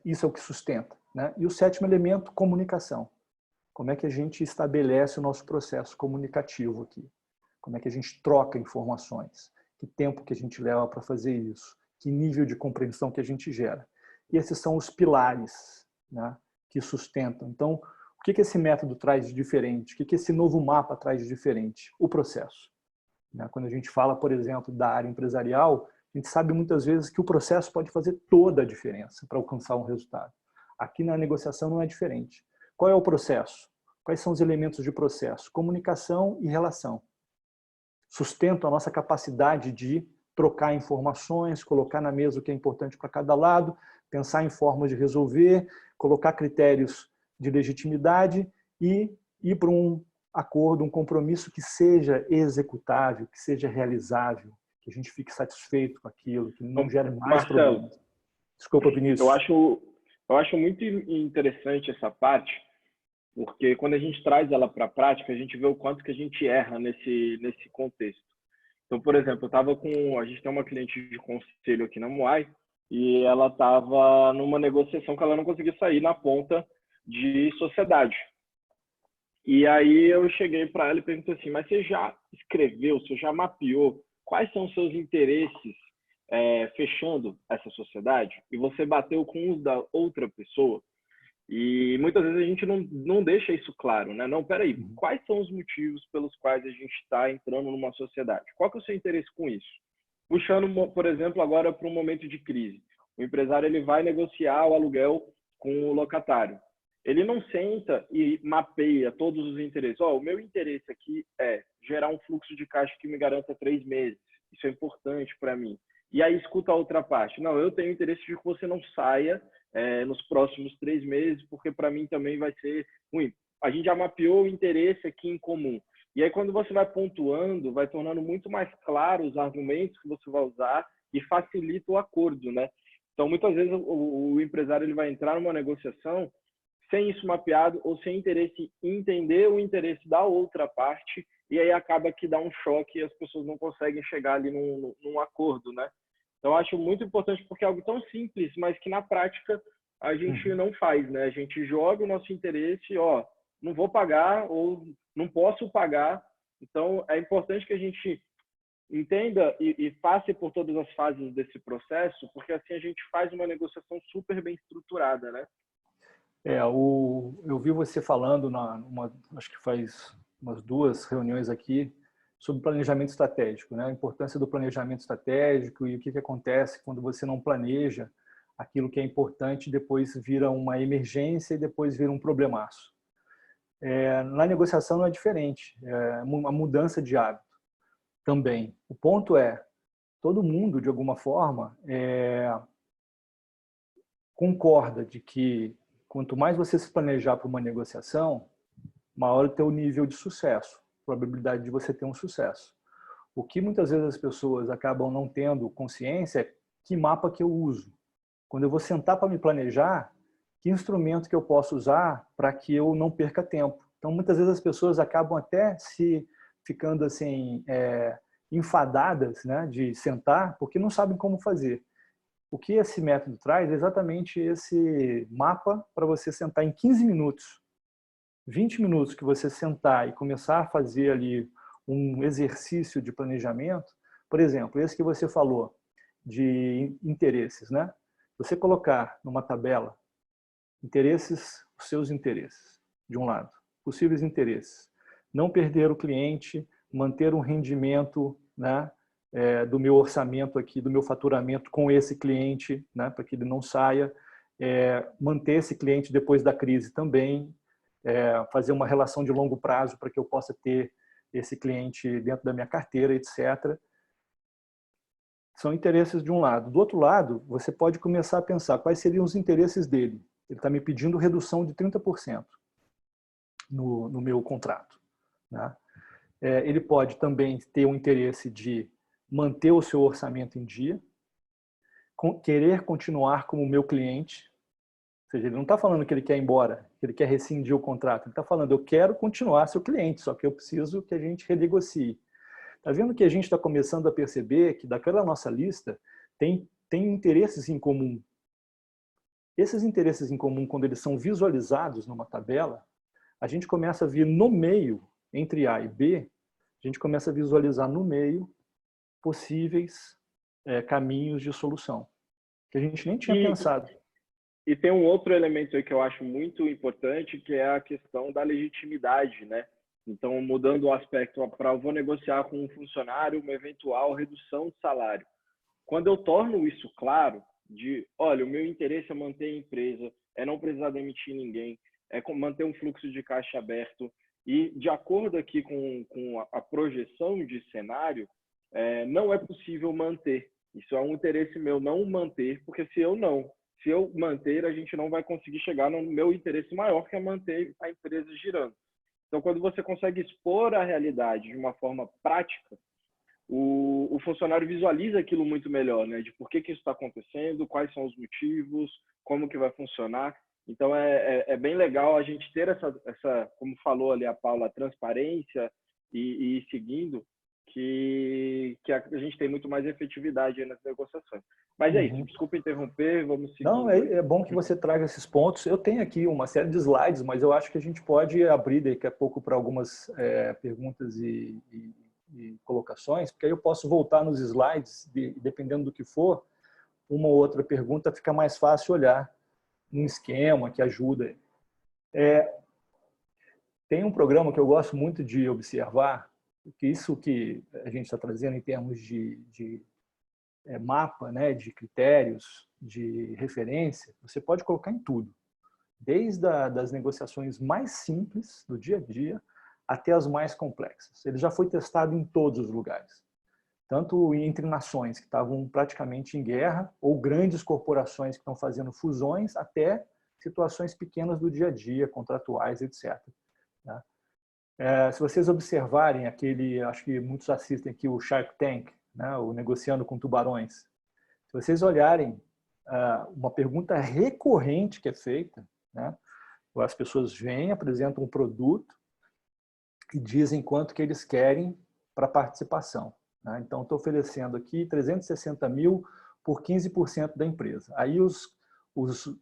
isso é o que sustenta, né? E o sétimo elemento, comunicação. Como é que a gente estabelece o nosso processo comunicativo aqui? Como é que a gente troca informações? Que tempo que a gente leva para fazer isso? Que nível de compreensão que a gente gera? E esses são os pilares, né, que sustentam. Então, o que esse método traz de diferente? O que esse novo mapa traz de diferente? O processo. Quando a gente fala, por exemplo, da área empresarial, a gente sabe muitas vezes que o processo pode fazer toda a diferença para alcançar um resultado. Aqui na negociação não é diferente. Qual é o processo? Quais são os elementos de processo? Comunicação e relação. Sustentam a nossa capacidade de trocar informações, colocar na mesa o que é importante para cada lado, pensar em formas de resolver, colocar critérios de legitimidade e ir para um acordo, um compromisso que seja executável, que seja realizável, que a gente fique satisfeito com aquilo, que não gere mais Marcelo, problemas. Desculpa, Vinícius. Eu acho muito interessante essa parte, porque quando a gente traz ela para a prática, a gente vê o quanto que a gente erra nesse contexto. Então, por exemplo, a gente tem uma cliente de conselho aqui na Moai e ela estava numa negociação que ela não conseguia sair na ponta de sociedade. E aí eu cheguei para ela e perguntei assim, mas você já escreveu, você já mapeou quais são os seus interesses fechando essa sociedade? E você bateu com os da outra pessoa? E muitas vezes a gente não deixa isso claro, né? Não, peraí, quais são os motivos pelos quais a gente está entrando numa sociedade? Qual que é o seu interesse com isso? Puxando, por exemplo, agora para um momento de crise. O empresário ele vai negociar o aluguel com o locatário. Ele não senta e mapeia todos os interesses. O meu interesse aqui é gerar um fluxo de caixa que me garanta 3 meses. Isso é importante para mim. e aí escuta a outra parte. Não, eu tenho interesse de que você não saia nos próximos 3 meses, porque para mim também vai ser ruim. A gente já mapeou o interesse aqui em comum. E aí, quando você vai pontuando, vai tornando muito mais claro os argumentos que você vai usar e facilita o acordo, né? Então, muitas vezes, o empresário ele vai entrar numa negociação sem isso mapeado ou sem interesse em entender o interesse da outra parte, e aí acaba que dá um choque e as pessoas não conseguem chegar ali num acordo, né? Então, eu acho muito importante porque é algo tão simples, mas que na prática a gente não faz, né? A gente joga o nosso interesse, ó, não vou pagar ou não posso pagar. Então, é importante que a gente entenda e passe por todas as fases desse processo, porque assim a gente faz uma negociação super bem estruturada, né? Eu vi você falando, acho que faz umas 2 reuniões aqui, sobre planejamento estratégico, né? A importância do planejamento estratégico e o que acontece quando você não planeja aquilo que é importante, depois vira uma emergência e depois vira um problemaço. Na negociação não é diferente, é uma mudança de hábito também. O ponto é, todo mundo, de alguma forma, concorda de que quanto mais você se planejar para uma negociação, maior o teu nível de sucesso, probabilidade de você ter um sucesso. O que muitas vezes as pessoas acabam não tendo consciência é que mapa que eu uso. Quando eu vou sentar para me planejar, que instrumento que eu posso usar para que eu não perca tempo. Então, muitas vezes as pessoas acabam até se ficando assim, enfadadas, né, de sentar, porque não sabem como fazer. O que esse método traz é exatamente esse mapa para você sentar em 15 minutos, 20 minutos que você sentar e começar a fazer ali um exercício de planejamento. Por exemplo, esse que você falou de interesses, né? Você colocar numa tabela interesses, os seus interesses, de um lado, possíveis interesses, não perder o cliente, manter um rendimento, né, do meu orçamento aqui, do meu faturamento com esse cliente, né, para que ele não saia, manter esse cliente depois da crise também, fazer uma relação de longo prazo para que eu possa ter esse cliente dentro da minha carteira, etc. São interesses de um lado. Do outro lado, você pode começar a pensar quais seriam os interesses dele. Ele está me pedindo redução de 30% no meu contrato, né? Ele pode também ter o interesse de manter o seu orçamento em dia, querer continuar como meu cliente, ou seja, ele não está falando que ele quer ir embora, que ele quer rescindir o contrato, ele está falando, eu quero continuar seu cliente, só que eu preciso que a gente renegocie. Está vendo que a gente está começando a perceber que daquela nossa lista tem interesses em comum. Esses interesses em comum, quando eles são visualizados numa tabela, a gente começa a ver no meio, entre A e B, a gente começa a visualizar no meio possíveis caminhos de solução, que a gente nem tinha pensado. E tem um outro elemento aí que eu acho muito importante, que é a questão da legitimidade, né? Então, mudando o aspecto para eu vou negociar com um funcionário uma eventual redução de salário. Quando eu torno isso claro, de, olha, o meu interesse é manter a empresa, é não precisar demitir ninguém, é manter um fluxo de caixa aberto, e de acordo aqui com a projeção de cenário, não é possível manter. Isso é um interesse meu não manter, porque se eu manter, a gente não vai conseguir chegar no meu interesse maior, que é manter a empresa girando. Então, quando você consegue expor a realidade de uma forma prática, o funcionário visualiza aquilo muito melhor, né? De por que isso está acontecendo, quais são os motivos, como que vai funcionar. Então, é bem legal a gente ter essa, como falou ali a Paula, a transparência e ir seguindo, que a gente tem muito mais efetividade nas negociações. Mas é isso, desculpa interromper, vamos seguindo. Não, é bom que você traga esses pontos. Eu tenho aqui uma série de slides, mas eu acho que a gente pode abrir daqui a pouco para algumas perguntas e colocações, porque aí eu posso voltar nos slides, dependendo do que for, uma ou outra pergunta fica mais fácil olhar um esquema que ajuda. Tem um programa que eu gosto muito de observar, que isso que a gente está trazendo em termos de mapa, né, de critérios, de referência, você pode colocar em tudo, desde das negociações mais simples do dia a dia até as mais complexas. Ele já foi testado em todos os lugares. tanto entre nações que estavam praticamente em guerra, ou grandes corporações que estão fazendo fusões, até situações pequenas do dia a dia, contratuais, etc. Tá? Se vocês observarem aquele, acho que muitos assistem aqui, o Shark Tank, né, o Negociando com Tubarões, se vocês olharem uma pergunta recorrente que é feita, né, as pessoas vêm, apresentam um produto e dizem quanto que eles querem para participação. Né? Então, estou oferecendo aqui 360 mil por 15% da empresa. Aí os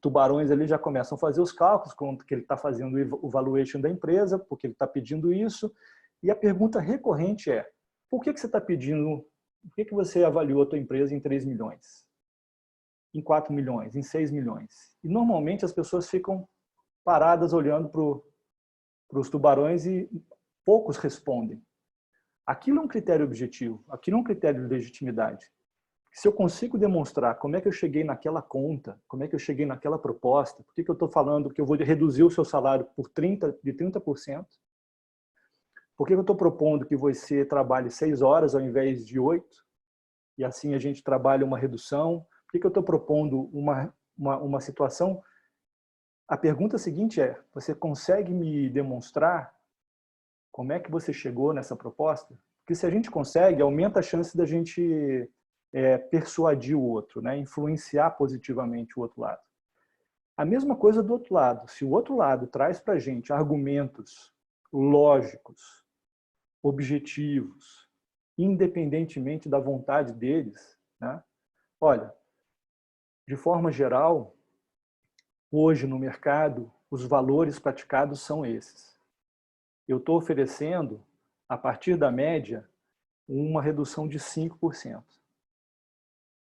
tubarões ali já começam a fazer os cálculos, quanto que ele está fazendo o valuation da empresa, porque ele está pedindo isso. E a pergunta recorrente é, por que você está pedindo, por que você avaliou a tua empresa em 3 milhões? Em 4 milhões, em 6 milhões? E normalmente as pessoas ficam paradas olhando para os tubarões e poucos respondem. Aquilo é um critério objetivo, aquilo é um critério de legitimidade. Se eu consigo demonstrar como é que eu cheguei naquela conta, como é que eu cheguei naquela proposta, por que eu estou falando que eu vou reduzir o seu salário de 30%, por que eu estou propondo que você trabalhe 6 horas ao invés de 8, e assim a gente trabalha uma redução, por que eu estou propondo uma situação. A pergunta seguinte é, você consegue me demonstrar como é que você chegou nessa proposta? Porque se a gente consegue, aumenta a chance da gente persuadir o outro, né? Influenciar positivamente o outro lado. A mesma coisa do outro lado. Se o outro lado traz para a gente argumentos lógicos, objetivos, independentemente da vontade deles, né? Olha, de forma geral, hoje no mercado, os valores praticados são esses. Eu estou oferecendo, a partir da média, uma redução de 5%.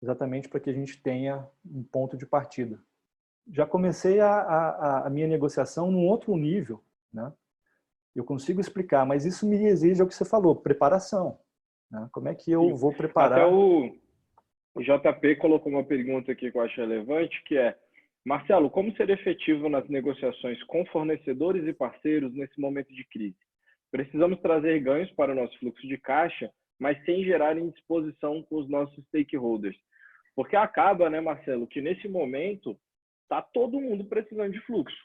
Exatamente para que a gente tenha um ponto de partida. Já comecei a minha negociação num outro nível, né? Eu consigo explicar, mas isso me exige o que você falou, preparação. Né? Como é que eu vou preparar? Até o JP colocou uma pergunta aqui que eu acho relevante, que é, Marcelo, como ser efetivo nas negociações com fornecedores e parceiros nesse momento de crise? Precisamos trazer ganhos para o nosso fluxo de caixa, mas sem gerar indisposição com os nossos stakeholders. Porque acaba, né, Marcelo, que nesse momento está todo mundo precisando de fluxo.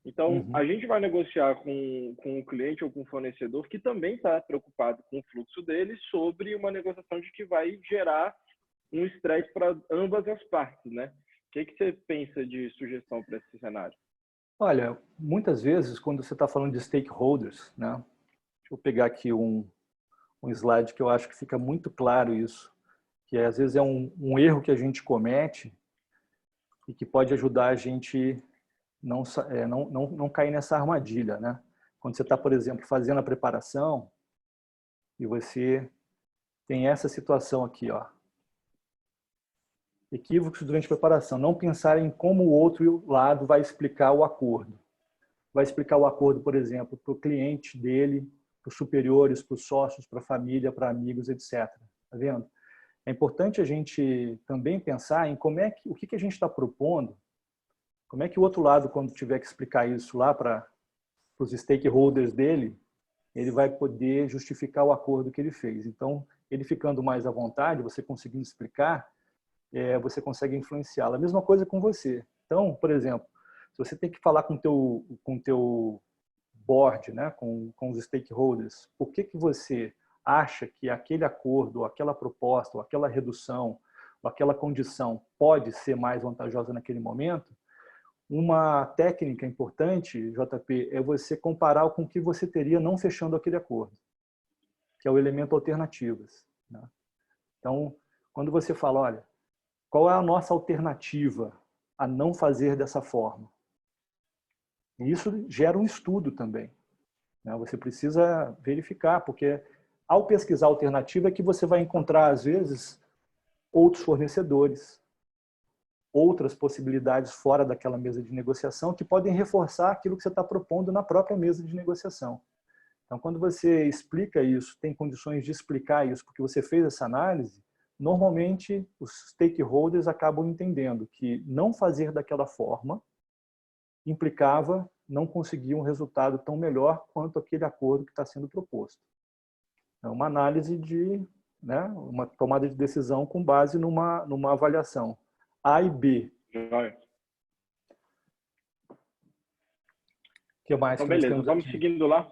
Então, a gente vai negociar com um cliente ou com um fornecedor que também está preocupado com o fluxo dele sobre uma negociação de que vai gerar um estresse para ambas as partes, né? O que você pensa de sugestão para esse cenário? Olha, muitas vezes, quando você está falando de stakeholders, né? Deixa eu pegar aqui um slide que eu acho que fica muito claro isso, que às vezes é um erro que a gente comete e que pode ajudar a gente não cair nessa armadilha, né? Quando você está, por exemplo, fazendo a preparação e você tem essa situação aqui, ó. Equívocos durante a preparação. Não pensar em como o outro lado vai explicar o acordo. Vai explicar o acordo, por exemplo, para o cliente dele, para os superiores, para os sócios, para a família, para amigos, etc. Tá vendo? É importante a gente também pensar em o que a gente está propondo, como é que o outro lado, quando tiver que explicar isso lá para os stakeholders dele, ele vai poder justificar o acordo que ele fez. Então, ele ficando mais à vontade, você conseguindo explicar, você consegue influenciá-lo. A mesma coisa com você. Então, por exemplo, se você tem que falar com o teu board, né, com os stakeholders, por que você acha que aquele acordo, ou aquela proposta, ou aquela redução, ou aquela condição pode ser mais vantajosa naquele momento, uma técnica importante, JP, é você comparar com o que você teria não fechando aquele acordo, que é o elemento alternativas. Né? Então, quando você fala, olha, qual é a nossa alternativa a não fazer dessa forma? E isso gera um estudo também. Né? Você precisa verificar, porque ao pesquisar alternativa é que você vai encontrar, às vezes, outros fornecedores, outras possibilidades fora daquela mesa de negociação que podem reforçar aquilo que você está propondo na própria mesa de negociação. Então, quando você explica isso, tem condições de explicar isso, porque você fez essa análise, normalmente os stakeholders acabam entendendo que não fazer daquela forma implicava não conseguir um resultado tão melhor quanto aquele acordo que está sendo proposto. É uma análise de né? Uma tomada de decisão com base numa avaliação. A e B. Joia. O que mais Então, que nós beleza, temos vamos aqui? seguindo lá.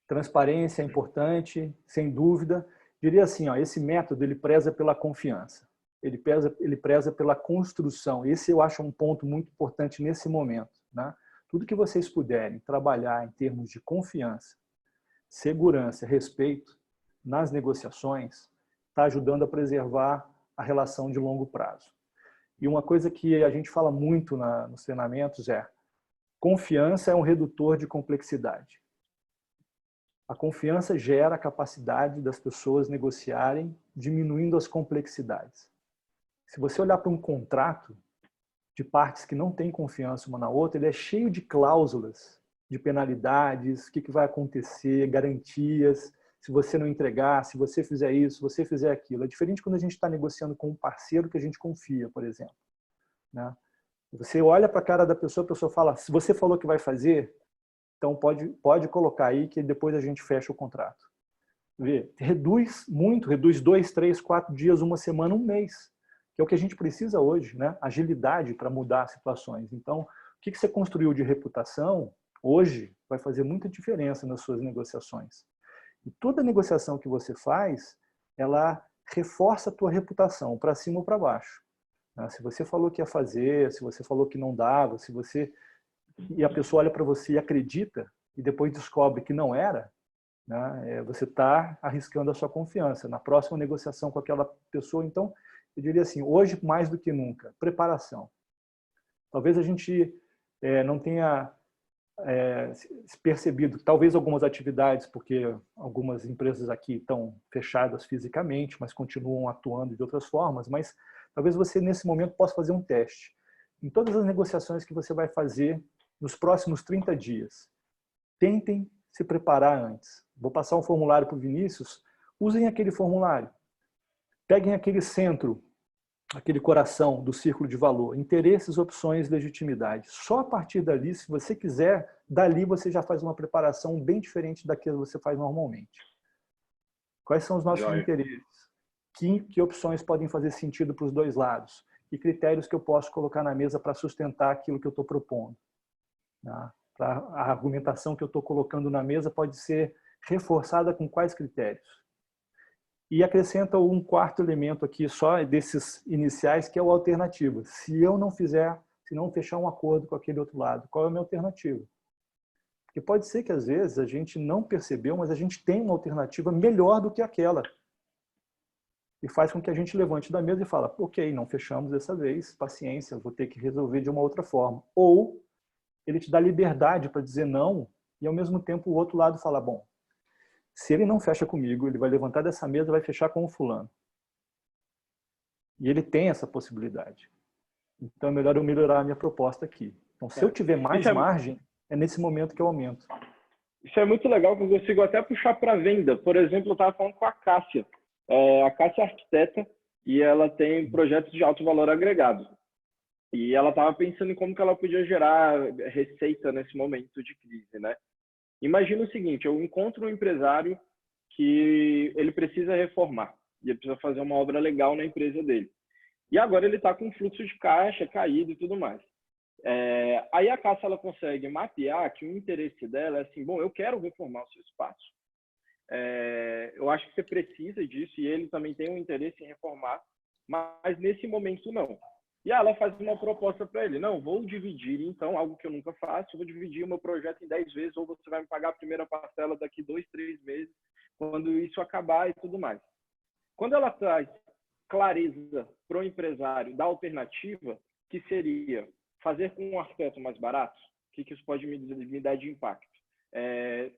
Transparência é importante, sem dúvida. Diria assim, ó, esse método ele preza pela confiança. Ele preza pela construção. Esse eu acho um ponto muito importante nesse momento, né? Tudo que vocês puderem trabalhar em termos de confiança, segurança, respeito nas negociações, está ajudando a preservar a relação de longo prazo. E uma coisa que a gente fala muito nos treinamentos é: confiança é um redutor de complexidade. A confiança gera a capacidade das pessoas negociarem, diminuindo as complexidades. Se você olhar para um contrato de partes que não têm confiança uma na outra, ele é cheio de cláusulas, de penalidades, o que vai acontecer, garantias, se você não entregar, se você fizer isso, se você fizer aquilo. É diferente quando a gente está negociando com um parceiro que a gente confia, por exemplo, né? Você olha para a cara da pessoa, a pessoa fala: se você falou que vai fazer, então pode colocar aí que depois a gente fecha o contrato. Vê, reduz muito, reduz 2, 3, 4 dias, uma semana, um mês, que é o que a gente precisa hoje, né? Agilidade para mudar situações. Então, o que você construiu de reputação hoje vai fazer muita diferença nas suas negociações. E toda negociação que você faz, ela reforça a tua reputação, para cima ou para baixo. Se você falou que ia fazer, se você falou que não dava, e a pessoa olha para você e acredita, e depois descobre que não era, né? Você está arriscando a sua confiança. Na próxima negociação com aquela pessoa, então, eu diria assim, hoje mais do que nunca, preparação. Talvez a gente não tenha percebido, talvez algumas atividades, porque algumas empresas aqui estão fechadas fisicamente, mas continuam atuando de outras formas, mas talvez você, nesse momento, possa fazer um teste. Em todas as negociações que você vai fazer nos próximos 30 dias, tentem se preparar antes. Vou passar um formulário para o Vinícius, usem aquele formulário. Peguem aquele centro, aquele coração do círculo de valor, interesses, opções, legitimidade. Só a partir dali, se você quiser, dali você já faz uma preparação bem diferente daquilo que você faz normalmente. Quais são os nossos interesses? Que opções podem fazer sentido para os dois lados? E critérios que eu posso colocar na mesa para sustentar aquilo que eu estou propondo. A argumentação que eu estou colocando na mesa pode ser reforçada com quais critérios? E acrescenta um quarto elemento aqui, só desses iniciais, que é o alternativo. Se eu não fizer, se não fechar um acordo com aquele outro lado, qual é a minha alternativa? Porque pode ser que às vezes a gente não percebeu, mas a gente tem uma alternativa melhor do que aquela. E faz com que a gente levante da mesa e fala: ok, não fechamos dessa vez, paciência, vou ter que resolver de uma outra forma. Ou ele te dá liberdade para dizer não, e ao mesmo tempo o outro lado fala: bom, se ele não fecha comigo, ele vai levantar dessa mesa e vai fechar com o fulano. E ele tem essa possibilidade. Então é melhor eu melhorar a minha proposta aqui. Então, se eu tiver mais margem, é nesse momento que eu aumento. Isso é muito legal, que eu consigo até puxar para venda. Por exemplo, eu estava falando com a Cássia. A Cássia é arquiteta e ela tem projetos de alto valor agregado. E ela estava pensando em como que ela podia gerar receita nesse momento de crise, né? Imagina o seguinte: eu encontro um empresário que ele precisa reformar e ele precisa fazer uma obra legal na empresa dele. E agora ele está com um fluxo de caixa caído e tudo mais. Aí a Cássia ela consegue mapear que o interesse dela é assim: bom, eu quero reformar o seu espaço. Eu acho que você precisa disso e ele também tem um interesse em reformar, mas nesse momento não. E ela faz uma proposta para ele: não, vou dividir, então, algo que eu nunca faço, vou dividir o meu projeto em 10 vezes, ou você vai me pagar a primeira parcela daqui 2, 3 meses, quando isso acabar e tudo mais. Quando ela traz clareza para o empresário da alternativa, que seria fazer com um arquiteto mais barato, o que isso pode me dar de impacto?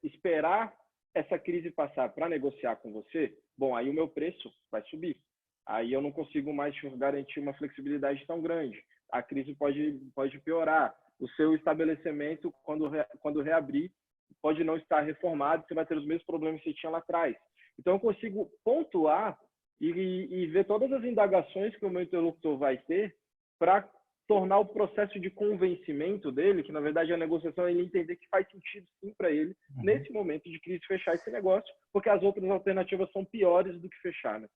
Esperar essa crise passar para negociar com você, bom, aí o meu preço vai subir. Aí eu não consigo mais te garantir uma flexibilidade tão grande. A crise pode piorar. O seu estabelecimento, quando reabrir, pode não estar reformado, você vai ter os mesmos problemas que você tinha lá atrás. Então, eu consigo pontuar e ver todas as indagações que o meu interlocutor vai ter para tornar o processo de convencimento dele, que na verdade a negociação é ele entender que faz sentido sim para ele, nesse momento de crise, fechar esse negócio, porque as outras alternativas são piores do que fechar, né?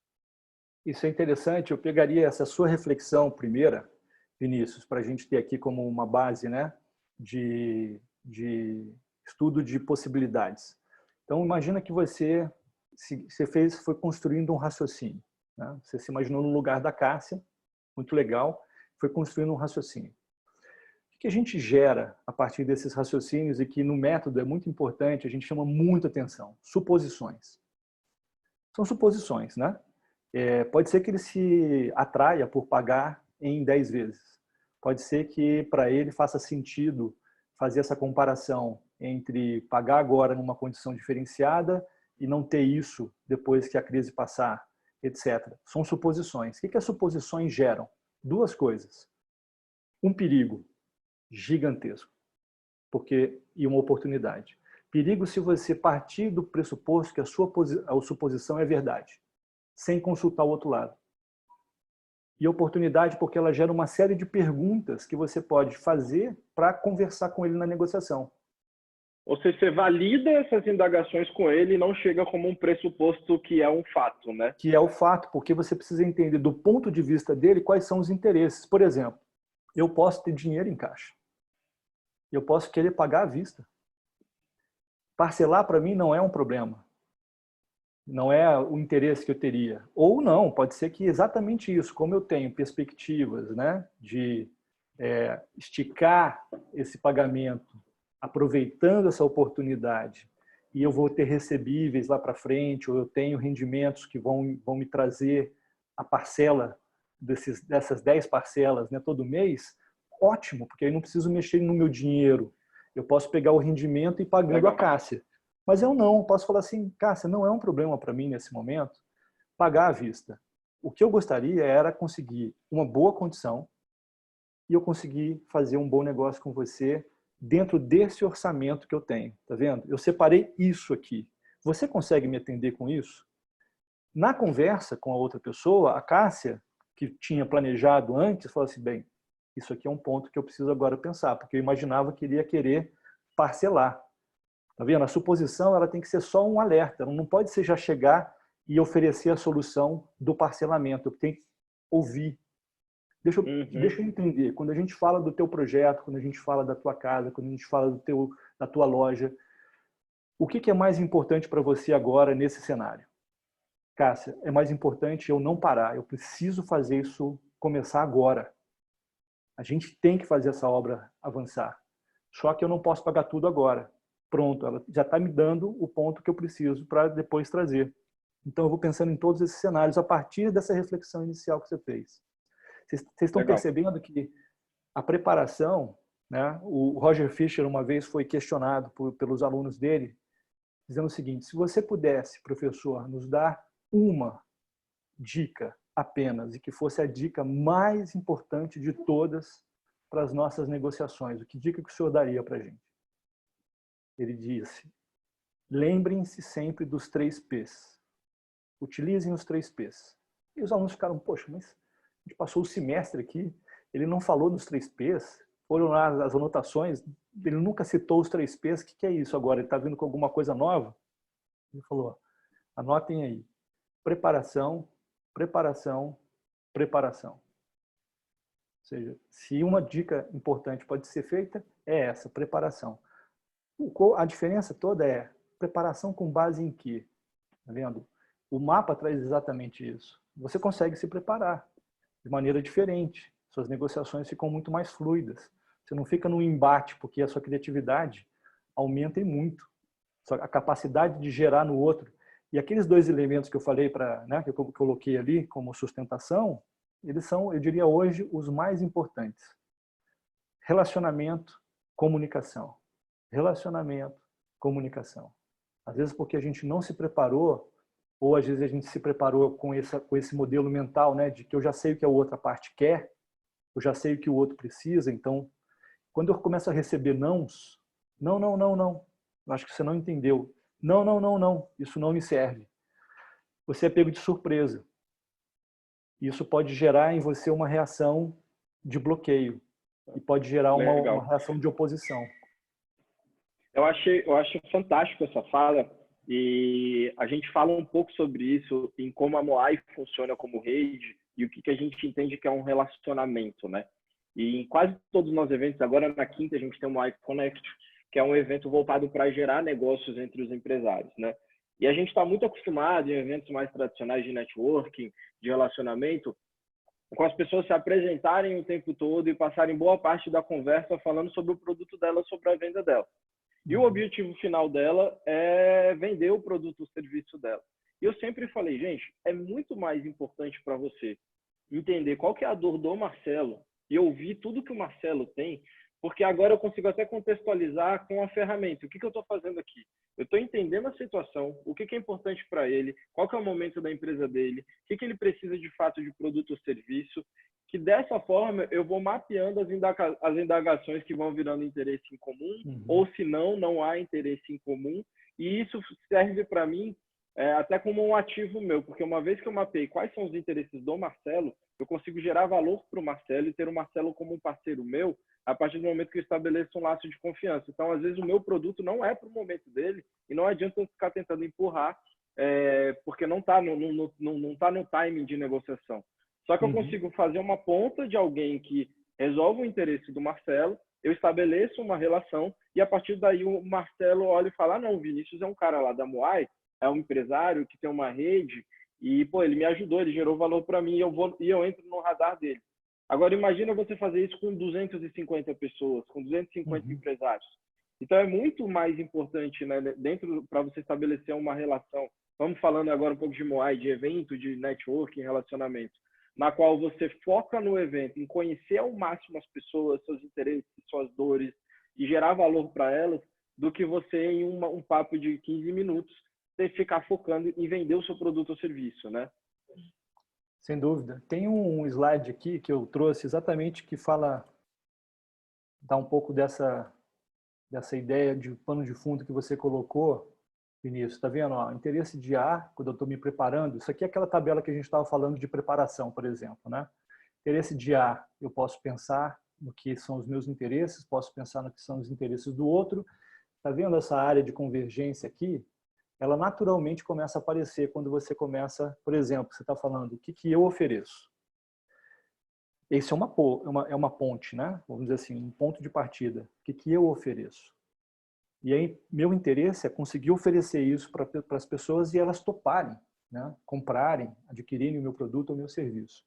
Isso é interessante. Eu pegaria essa sua reflexão primeira, Vinícius, para a gente ter aqui como uma base, né, de estudo de possibilidades. Então, imagina que você foi construindo um raciocínio, né? Você se imaginou no lugar da Cássia, muito legal, foi construindo um raciocínio. O que a gente gera a partir desses raciocínios e que no método é muito importante, a gente chama muito atenção, suposições. São suposições, né? Pode ser que ele se atraia por pagar em 10 vezes. Pode ser que para ele faça sentido fazer essa comparação entre pagar agora numa condição diferenciada e não ter isso depois que a crise passar, etc. São suposições. O que as suposições geram? Duas coisas. Um perigo gigantesco e uma oportunidade. Perigo se você partir do pressuposto que a suposição é verdade, sem consultar o outro lado. E oportunidade porque ela gera uma série de perguntas que você pode fazer para conversar com ele na negociação. Ou seja, você valida essas indagações com ele e não chega como um pressuposto que é um fato, né? Que é o fato, porque você precisa entender do ponto de vista dele quais são os interesses. Por exemplo, eu posso ter dinheiro em caixa. Eu posso querer pagar à vista. Parcelar para mim não é um problema. Não é o interesse que eu teria. Ou não, pode ser que exatamente isso, como eu tenho perspectivas, né, de esticar esse pagamento, aproveitando essa oportunidade, e eu vou ter recebíveis lá para frente, ou eu tenho rendimentos que vão me trazer a parcela dessas 10 parcelas, né, todo mês, ótimo, porque aí não preciso mexer no meu dinheiro. Eu posso pegar o rendimento e ir pagando a Cássia. Mas eu não, posso falar assim, Cássia, não é um problema para mim nesse momento pagar à vista. O que eu gostaria era conseguir uma boa condição e eu conseguir fazer um bom negócio com você dentro desse orçamento que eu tenho. Tá vendo? Eu separei isso aqui. Você consegue me atender com isso? Na conversa com a outra pessoa, a Cássia, que tinha planejado antes, falou assim, bem, isso aqui é um ponto que eu preciso agora pensar, porque eu imaginava que ele ia querer parcelar. Tá vendo? A suposição ela tem que ser só um alerta, ela não pode ser já chegar e oferecer a solução do parcelamento, eu tenho que ouvir. Deixa eu entender, quando a gente fala do teu projeto, quando a gente fala da tua casa, quando a gente fala da tua loja, o que é mais importante para você agora nesse cenário? Cássia, é mais importante eu não parar, eu preciso fazer isso começar agora. A gente tem que fazer essa obra avançar. Só que eu não posso pagar tudo agora. Pronto, ela já está me dando o ponto que eu preciso para depois trazer. Então, eu vou pensando em todos esses cenários a partir dessa reflexão inicial que você fez. Vocês estão percebendo que a preparação, né? O Roger Fisher uma vez foi questionado pelos alunos dele, dizendo o seguinte, se você pudesse, professor, nos dar uma dica apenas, e que fosse a dica mais importante de todas para as nossas negociações, que dica que o senhor daria para a gente? Ele disse, lembrem-se sempre dos 3 P's. Utilizem os 3 P's. E os alunos ficaram, poxa, mas a gente passou o semestre aqui, ele não falou dos 3 P's, foram lá as anotações, ele nunca citou os 3 P's, o que é isso agora? Ele está vindo com alguma coisa nova? Ele falou, anotem aí, preparação, preparação, preparação. Ou seja, se uma dica importante pode ser feita, é essa, preparação. A diferença toda é preparação com base em quê? Tá vendo? O mapa traz exatamente isso. Você consegue se preparar de maneira diferente. Suas negociações ficam muito mais fluidas. Você não fica num embate, porque a sua criatividade aumenta e muito. A capacidade de gerar no outro. E aqueles 2 elementos que eu falei, né, que eu coloquei ali como sustentação, eles são, eu diria hoje, os mais importantes. Relacionamento, comunicação. Relacionamento, comunicação. Às vezes porque a gente não se preparou, ou às vezes a gente se preparou com esse modelo mental, né, de que eu já sei o que a outra parte quer, eu já sei o que o outro precisa, então, quando eu começo a receber nãos, não, não, não, não, eu acho que você não entendeu, não, não, não, não, isso não me serve. Você é pego de surpresa. Isso pode gerar em você uma reação de bloqueio e pode gerar uma Legal. reação de oposição. Eu acho fantástico essa fala e a gente fala um pouco sobre isso, em como a Moai funciona como rede e o que a gente entende que é um relacionamento, né? E em quase todos os nossos eventos, agora na quinta a gente tem o Moai Connect, que é um evento voltado para gerar negócios entre os empresários, né? E a gente está muito acostumado em eventos mais tradicionais de networking, de relacionamento, com as pessoas se apresentarem o tempo todo e passarem boa parte da conversa falando sobre o produto dela, sobre a venda dela. E o objetivo final dela é vender o produto ou serviço dela. E eu sempre falei, gente, é muito mais importante para você entender qual que é a dor do Marcelo e ouvir tudo que o Marcelo tem, porque agora eu consigo até contextualizar com a ferramenta. O que eu estou fazendo aqui? Eu estou entendendo a situação, o que é importante para ele, qual que é o momento da empresa dele, o que ele precisa de fato de produto ou serviço, que dessa forma eu vou mapeando as indagações que vão virando interesse em comum, ou se não, não há interesse em comum, e isso serve para mim até como um ativo meu, porque uma vez que eu mapeei quais são os interesses do Marcelo, eu consigo gerar valor para o Marcelo e ter o Marcelo como um parceiro meu a partir do momento que eu estabeleço um laço de confiança. Então, às vezes, o meu produto não é para o momento dele e não adianta eu ficar tentando empurrar porque não está não tá no timing de negociação. Só que eu consigo fazer uma ponta de alguém que resolve o interesse do Marcelo, eu estabeleço uma relação e a partir daí o Marcelo olha e fala, não, o Vinícius é um cara lá da Moai, é um empresário que tem uma rede e, pô, ele me ajudou, ele gerou valor para mim e eu entro no radar dele. Agora, imagina você fazer isso com 250 pessoas, com 250 empresários. Então, é muito mais importante, né, dentro para você estabelecer uma relação. Vamos falando agora um pouco de Moai, de evento, de networking, relacionamento, na qual você foca no evento em conhecer ao máximo as pessoas, seus interesses, suas dores e gerar valor para elas, do que você em um papo de 15 minutos ter que ficar focando em vender o seu produto ou serviço, né? Sem dúvida. Tem um slide aqui que eu trouxe exatamente que fala, dá um pouco dessa ideia de pano de fundo que você colocou, Vinícius. Está vendo? Ó, interesse de A, quando eu estou me preparando, isso aqui é aquela tabela que a gente estava falando de preparação, por exemplo, né? Interesse de A, eu posso pensar no que são os meus interesses, posso pensar no que são os interesses do outro. Está vendo essa área de convergência aqui? Ela naturalmente começa a aparecer quando você começa, por exemplo, você está falando, o que eu ofereço? Esse é uma ponte, né? Vamos dizer assim, um ponto de partida. O que eu ofereço? E aí, meu interesse é conseguir oferecer isso para as pessoas e elas toparem, né? Comprarem, adquirirem o meu produto ou o meu serviço.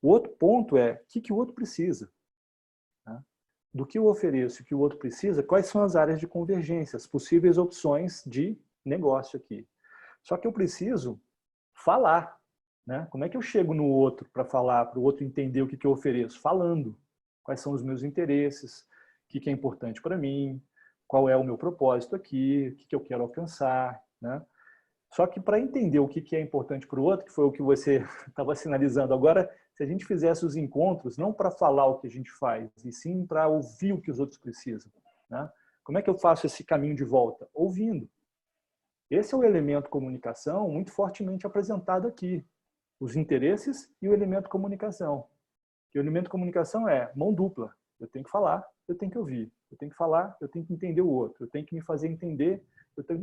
O outro ponto é, o que o outro precisa? Né? Do que eu ofereço e o que o outro precisa, quais são as áreas de convergência, as possíveis opções de negócio aqui. Só que eu preciso falar, né? Como é que eu chego no outro para falar, para o outro entender o que eu ofereço? Falando. Quais são os meus interesses, o que é importante para mim, qual é o meu propósito aqui, o que eu quero alcançar, né? Só que para entender o que é importante para o outro, que foi o que você estava sinalizando agora, se a gente fizesse os encontros, não para falar o que a gente faz, e sim para ouvir o que os outros precisam, né? Como é que eu faço esse caminho de volta? Ouvindo. Esse é o elemento comunicação muito fortemente apresentado aqui. Os interesses e o elemento comunicação. E o elemento comunicação é mão dupla. Eu tenho que falar, eu tenho que ouvir. Eu tenho que falar, eu tenho que entender o outro. Eu tenho que me fazer entender,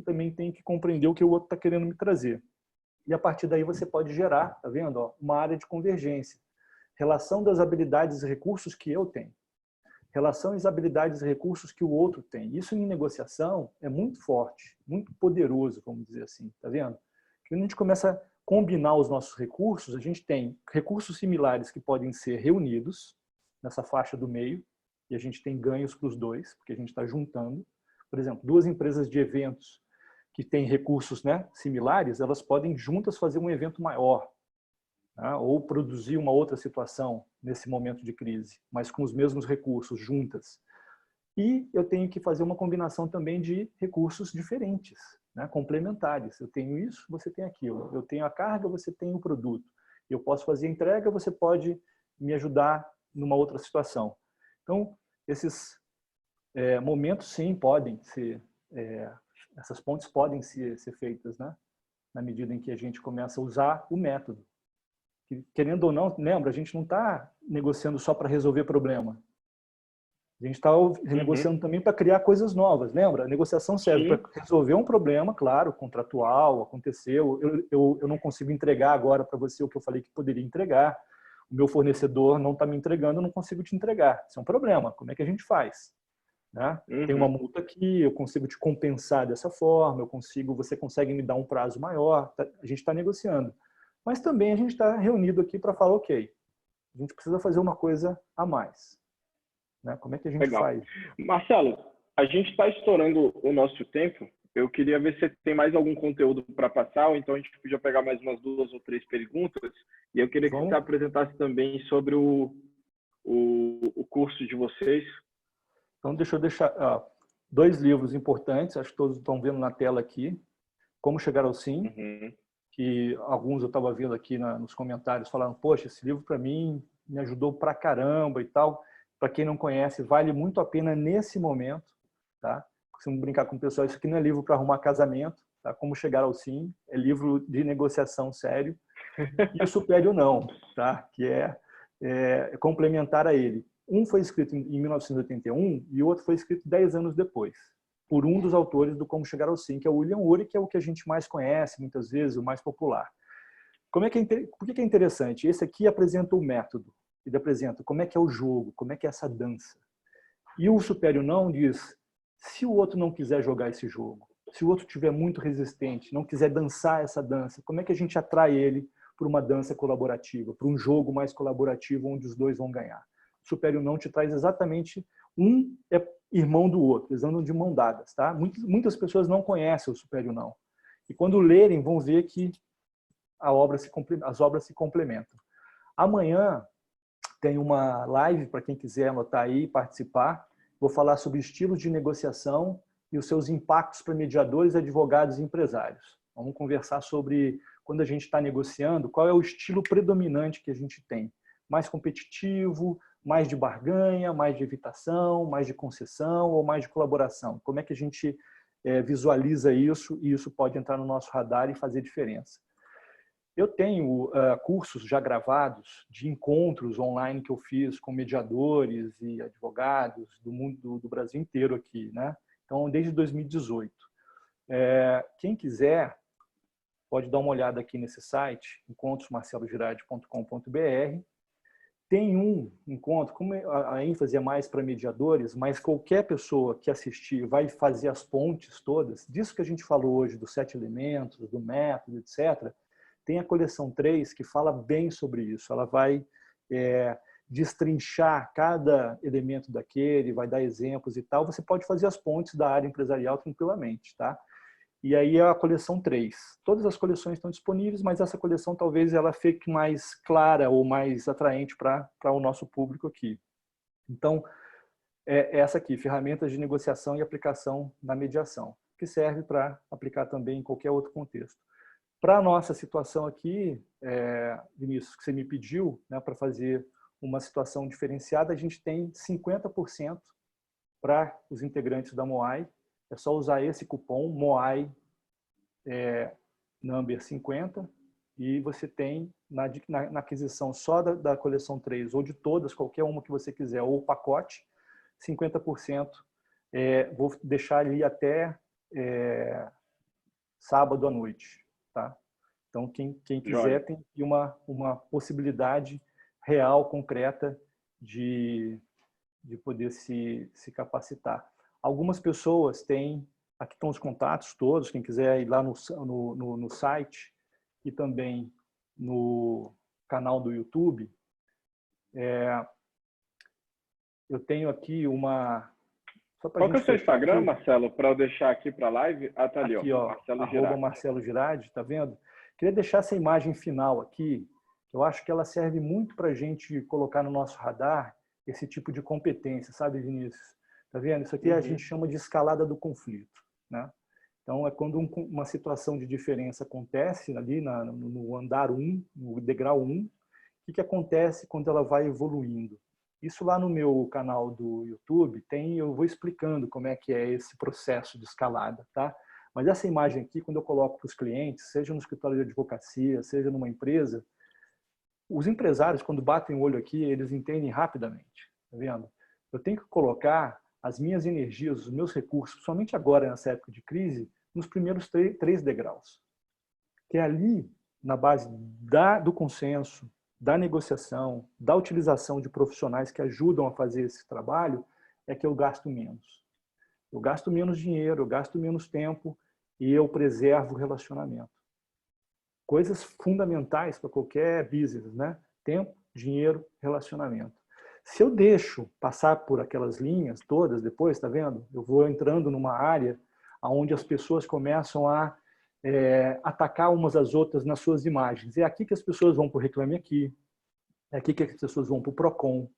também tenho que compreender o que o outro está querendo me trazer. E a partir daí você pode gerar, tá vendo? Ó, uma área de convergência. Relação das habilidades e recursos que eu tenho. Relação às habilidades e recursos que o outro tem. Isso em negociação é muito forte, muito poderoso, vamos dizer assim, tá vendo? Quando a gente começa a combinar os nossos recursos, a gente tem recursos similares que podem ser reunidos nessa faixa do meio, e a gente tem ganhos para os dois, porque a gente está juntando. Por exemplo, duas empresas de eventos que têm recursos, né, similares, elas podem juntas fazer um evento maior, ou produzir uma outra situação nesse momento de crise, mas com os mesmos recursos juntas. E eu tenho que fazer uma combinação também de recursos diferentes, né, complementares. Eu tenho isso, você tem aquilo. Eu tenho a carga, você tem o produto. Eu posso fazer a entrega, você pode me ajudar numa outra situação. Então, esses momentos, sim, podem ser, essas pontes podem ser feitas, né, na medida em que a gente começa a usar o método. que, querendo ou não, lembra, a gente não está negociando só para resolver problema. A gente está negociando também para criar coisas novas, lembra? A negociação serve para resolver um problema, claro, contratual, aconteceu. Eu não consigo entregar agora para você o que eu falei que poderia entregar. O meu fornecedor não está me entregando, eu não consigo te entregar. Isso é um problema. Como é que a gente faz? Né? Tem uma multa aqui, eu consigo te compensar dessa forma, você consegue me dar um prazo maior. A gente está negociando. Mas também a gente está reunido aqui para falar, ok, a gente precisa fazer uma coisa a mais. Né? Como é que a gente faz? Marcelo, a gente está estourando o nosso tempo. Eu queria ver se você tem mais algum conteúdo para passar, ou então a gente podia pegar mais umas 2 ou 3 perguntas. E eu queria que você apresentasse também sobre o curso de vocês. Então, deixa eu deixar 2 livros importantes, acho que todos estão vendo na tela aqui. Como Chegar ao Sim, que alguns eu estava vendo aqui nos comentários falando, poxa, esse livro para mim me ajudou pra caramba e tal. Para quem não conhece, vale muito a pena nesse momento, tá? Se não brincar com o pessoal, isso aqui não é livro para arrumar casamento, tá? Como Chegar ao Sim, é livro de negociação sério. E o Supério Não, tá? Que é complementar a ele. Um foi escrito em 1981 e o outro foi escrito 10 anos depois, por um dos autores do Como Chegar ao Sim, que é o William Ury, que é o que a gente mais conhece, muitas vezes, o mais popular. Por que é interessante? Esse aqui apresenta o método. Ele apresenta como é que é o jogo, como é que é essa dança. E o Supério Não diz, se o outro não quiser jogar esse jogo, se o outro estiver muito resistente, não quiser dançar essa dança, como é que a gente atrai ele para uma dança colaborativa, para um jogo mais colaborativo onde os dois vão ganhar? O Supério Não te traz exatamente um é irmão do outro, eles andam de mão dadas, tá? Muitas pessoas não conhecem o Supério Não. E quando lerem, vão ver que as obras se complementam. Amanhã tem uma live para quem quiser anotar aí e participar. Vou falar sobre estilos de negociação e os seus impactos para mediadores, advogados e empresários. Vamos conversar sobre, quando a gente está negociando, qual é o estilo predominante que a gente tem. Mais competitivo, mais de barganha, mais de evitação, mais de concessão ou mais de colaboração. Como é que a gente visualiza isso e isso pode entrar no nosso radar e fazer diferença. Eu tenho cursos já gravados de encontros online que eu fiz com mediadores e advogados do mundo do Brasil inteiro aqui, né? Então, desde 2018. Quem quiser pode dar uma olhada aqui nesse site, encontrosmarcelogirardi.com.br. Tem um encontro, como a ênfase é mais para mediadores, mas qualquer pessoa que assistir vai fazer as pontes todas, disso que a gente falou hoje, dos 7 elementos, do método, etc., tem a coleção 3 que fala bem sobre isso. Ela vai destrinchar cada elemento daquele, vai dar exemplos e tal. Você pode fazer as pontes da área empresarial tranquilamente, tá? E aí é a coleção 3. Todas as coleções estão disponíveis, mas essa coleção talvez ela fique mais clara ou mais atraente para o nosso público aqui. Então, essa aqui, Ferramentas de Negociação e Aplicação na Mediação, que serve para aplicar também em qualquer outro contexto. Para a nossa situação aqui, Vinícius, que você me pediu, né, para fazer uma situação diferenciada, a gente tem 50% para os integrantes da Moai. É só usar esse cupom Moai Number 50 e você tem na aquisição só da coleção 3 ou de todas, qualquer uma que você quiser, ou o pacote, 50%. Vou deixar ali até sábado à noite. Tá? Então, quem quiser tem uma possibilidade real, concreta, de poder se capacitar. Algumas pessoas têm, aqui estão os contatos todos, quem quiser ir lá no site e também no canal do YouTube. Eu tenho aqui uma... Qual que é o seu Instagram, Marcelo, para eu deixar aqui para a live? Ah, tá ali, aqui, ó, Marcelo Girardi, tá vendo? Queria deixar essa imagem final aqui, eu acho que ela serve muito para a gente colocar no nosso radar esse tipo de competência, sabe, Vinícius? Tá vendo? Isso aqui a gente chama de escalada do conflito, né? Então, é quando uma situação de diferença acontece ali no andar 1, no degrau 1, o que acontece quando ela vai evoluindo? Isso lá no meu canal do YouTube eu vou explicando como é que é esse processo de escalada, tá? Mas essa imagem aqui, quando eu coloco para os clientes, seja no escritório de advocacia, seja numa empresa, Os empresários, quando batem o olho aqui, eles entendem rapidamente, tá vendo? Eu tenho que colocar as minhas energias, os meus recursos, somente agora, nessa época de crise, nos primeiros três degraus. Que é ali, na base do consenso, da negociação, da utilização de profissionais que ajudam a fazer esse trabalho, é que eu gasto menos. Eu gasto menos dinheiro, eu gasto menos tempo e eu preservo o relacionamento. Coisas fundamentais para qualquer business, né? Tempo, dinheiro, relacionamento. Se eu deixo passar por aquelas linhas todas depois, tá vendo? Eu vou entrando numa área onde as pessoas começam a atacar umas às outras nas suas imagens. É aqui que as pessoas vão para o Reclame Aqui, é aqui que as pessoas vão para o Procon.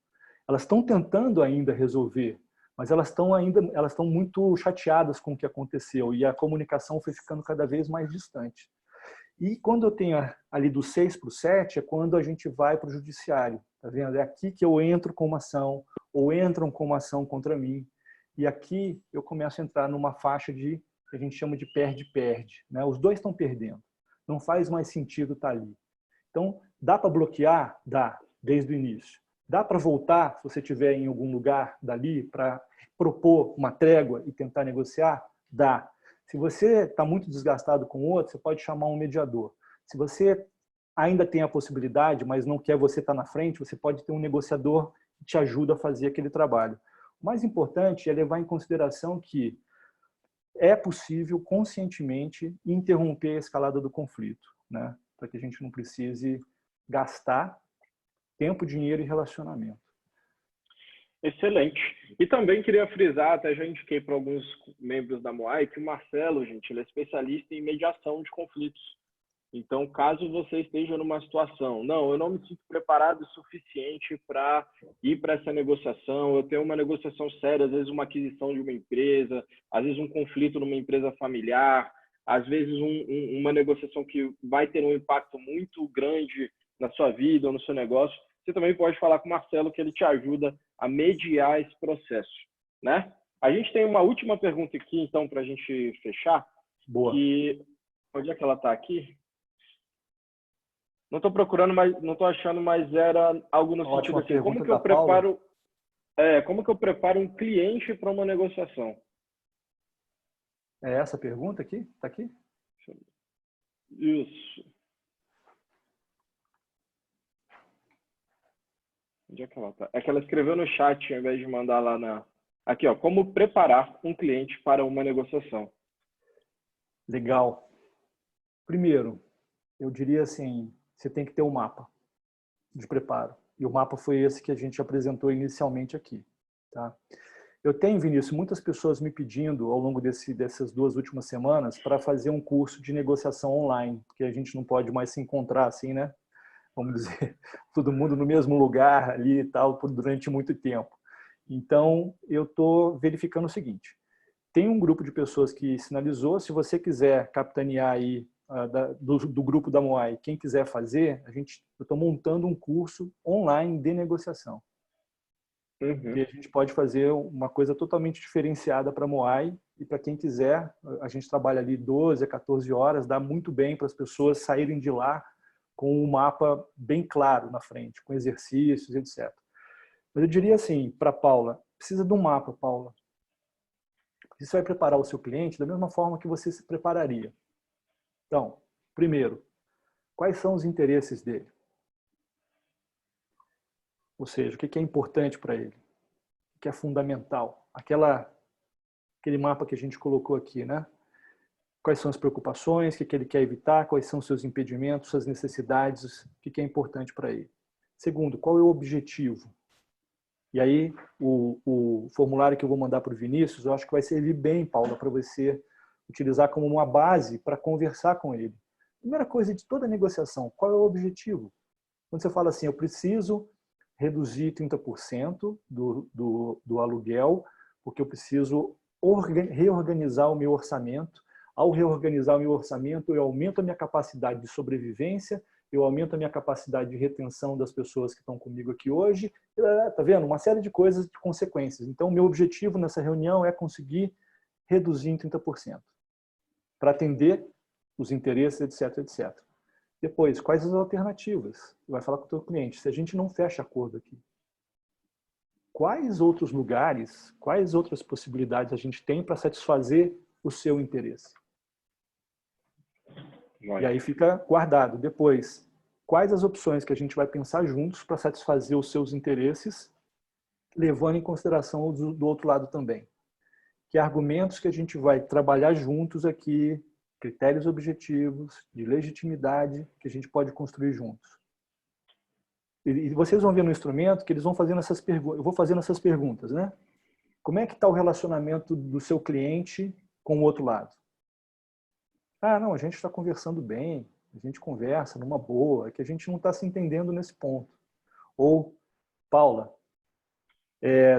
Elas estão tentando ainda resolver, mas elas estão muito chateadas com o que aconteceu e a comunicação foi ficando cada vez mais distante. E quando eu tenho ali do 6 para o 7, é quando a gente vai para o judiciário. Tá vendo? É aqui que eu entro com uma ação, ou entram com uma ação contra mim. E aqui eu começo a entrar numa faixa que a gente chama de perde-perde, né? Os dois estão perdendo. Não faz mais sentido estar ali. Então, dá para bloquear? Dá, desde o início. Dá para voltar, se você estiver em algum lugar dali, para propor uma trégua e tentar negociar? Dá. Se você está muito desgastado com o outro, você pode chamar um mediador. Se você ainda tem a possibilidade, mas não quer você estar na frente, você pode ter um negociador que te ajuda a fazer aquele trabalho. O mais importante é levar em consideração que é possível, conscientemente, interromper a escalada do conflito, né? Para que a gente não precise gastar tempo, dinheiro e relacionamento. Excelente. E também queria frisar, até já indiquei para alguns membros da Moai, que o Marcelo, gente, ele é especialista em mediação de conflitos. Então, caso você esteja numa situação, não, eu não me sinto preparado o suficiente para ir para essa negociação, eu tenho uma negociação séria, às vezes uma aquisição de uma empresa, às vezes um conflito numa empresa familiar, às vezes uma negociação que vai ter um impacto muito grande na sua vida ou no seu negócio, você também pode falar com o Marcelo, que ele te ajuda a mediar esse processo, né? A gente tem uma última pergunta aqui, então, para a gente fechar. Boa. Que... Onde é que ela está aqui? Não estou procurando, mas não estou achando, mas era algo no sentido assim, como que eu preparo, como que eu preparo um cliente para uma negociação? É essa a pergunta aqui? Está aqui? Isso. Onde é que ela tá? É que ela escreveu no chat, ao invés de mandar lá na... Aqui, ó, como preparar um cliente para uma negociação. Legal. Primeiro, eu diria assim, você tem que ter um mapa de preparo. E o mapa foi esse que a gente apresentou inicialmente aqui. Tá? Eu tenho, Vinícius, muitas pessoas me pedindo ao longo dessas 2 últimas semanas para fazer um curso de negociação online, porque a gente não pode mais se encontrar assim, né? Vamos dizer, todo mundo no mesmo lugar ali e tal, durante muito tempo. Então, eu estou verificando o seguinte, tem um grupo de pessoas que sinalizou, se você quiser capitanear aí do grupo da Moai, quem quiser fazer, eu estou montando um curso online de negociação. Uhum. E a gente pode fazer uma coisa totalmente diferenciada para a Moai e para quem quiser, a gente trabalha ali 12 a 14 horas, dá muito bem para as pessoas saírem de lá com um mapa bem claro na frente, com exercícios, etc. Mas eu diria assim, para Paula, precisa de um mapa, Paula. Você vai preparar o seu cliente da mesma forma que você se prepararia. Então, primeiro, quais são os interesses dele? Ou seja, o que é importante para ele? O que é fundamental? Aquele mapa que a gente colocou aqui, né? Quais são as preocupações, o que ele quer evitar, quais são os seus impedimentos, suas necessidades, o que é importante para ele. Segundo, qual é o objetivo? E aí, o formulário que eu vou mandar para o Vinícius, eu acho que vai servir bem, Paula, para você utilizar como uma base para conversar com ele. Primeira coisa de toda negociação, qual é o objetivo? Quando você fala assim, eu preciso reduzir 30% do aluguel, porque eu preciso reorganizar o meu orçamento. Ao reorganizar o meu orçamento, eu aumento a minha capacidade de sobrevivência, eu aumento a minha capacidade de retenção das pessoas que estão comigo aqui hoje. Tá vendo? Uma série de coisas, de consequências. Então, o meu objetivo nessa reunião é conseguir reduzir em 30%, para atender os interesses, etc, etc. Depois, quais as alternativas? Você vai falar com o teu cliente. Se a gente não fecha acordo aqui, quais outros lugares, quais outras possibilidades a gente tem para satisfazer o seu interesse? E aí fica guardado. Depois, quais as opções que a gente vai pensar juntos para satisfazer os seus interesses, levando em consideração o do outro lado também? Que argumentos que a gente vai trabalhar juntos aqui, critérios objetivos, de legitimidade, que a gente pode construir juntos. E vocês vão ver no instrumento que eles vão fazendo essas perguntas. Eu vou fazendo essas perguntas, né? Como é que está o relacionamento do seu cliente com o outro lado? Ah, não, a gente está conversando bem, a gente conversa numa boa, é que a gente não está se entendendo nesse ponto. Ou, Paula,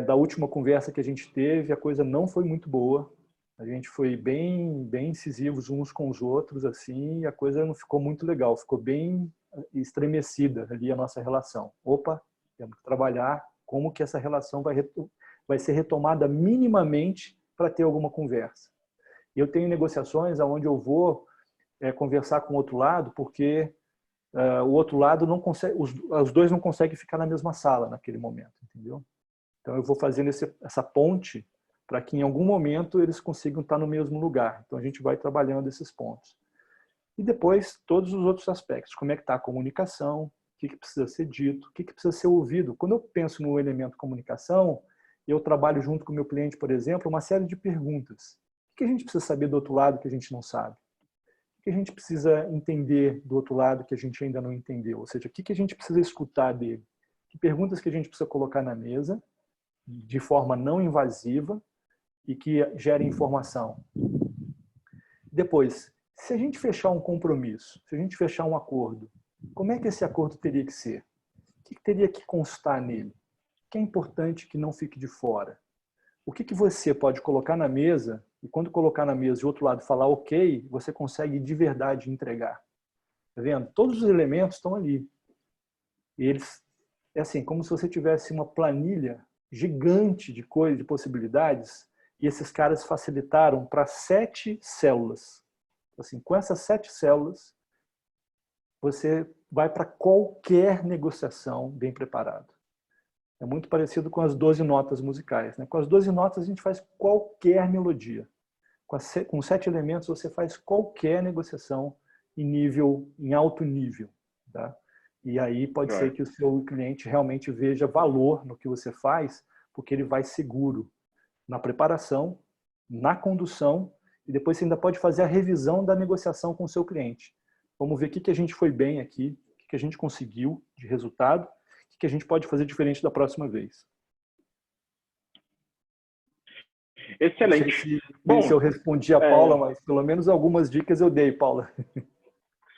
da última conversa que a gente teve, a coisa não foi muito boa, a gente foi bem incisivos uns com os outros, assim, e a coisa não ficou muito legal, ficou bem estremecida ali a nossa relação. Opa, temos que trabalhar como que essa relação vai ser retomada minimamente para ter alguma conversa. E eu tenho negociações onde eu vou conversar com o outro lado, porque o outro lado não consegue, os dois não conseguem ficar na mesma sala naquele momento, entendeu? Então eu vou fazendo essa ponte para que em algum momento eles consigam estar no mesmo lugar. Então a gente vai trabalhando esses pontos. E depois todos os outros aspectos, como é que está a comunicação, o que precisa ser dito, o que precisa ser ouvido. Quando eu penso no elemento comunicação, eu trabalho junto com o meu cliente, por exemplo, uma série de perguntas. O que a gente precisa saber do outro lado que a gente não sabe? O que a gente precisa entender do outro lado que a gente ainda não entendeu? Ou seja, o que a gente precisa escutar dele? Que perguntas que a gente precisa colocar na mesa de forma não invasiva e que gerem informação? Depois, se a gente fechar um compromisso, se a gente fechar um acordo, como é que esse acordo teria que ser? O que teria que constar nele? O que é importante que não fique de fora? O que você pode colocar na mesa e quando colocar na mesa e o outro lado falar ok, você consegue de verdade entregar? Tá vendo? Todos os elementos estão ali. E eles, é assim, como se você tivesse uma planilha gigante de coisas, de possibilidades, e esses caras facilitaram para 7 células. Assim, com essas 7 células, você vai para qualquer negociação bem preparado. É muito parecido com as 12 notas musicais, né? Com as 12 notas a gente faz qualquer melodia. Com 7 elementos você faz qualquer negociação em alto nível. Tá? E aí pode ser que o seu cliente realmente veja valor no que você faz, porque ele vai seguro na preparação, na condução, e depois você ainda pode fazer a revisão da negociação com o seu cliente. Vamos ver o que a gente foi bem aqui, o que a gente conseguiu de resultado, o que a gente pode fazer diferente da próxima vez. Excelente. Não sei se eu respondi a Paula, mas pelo menos algumas dicas eu dei, Paula.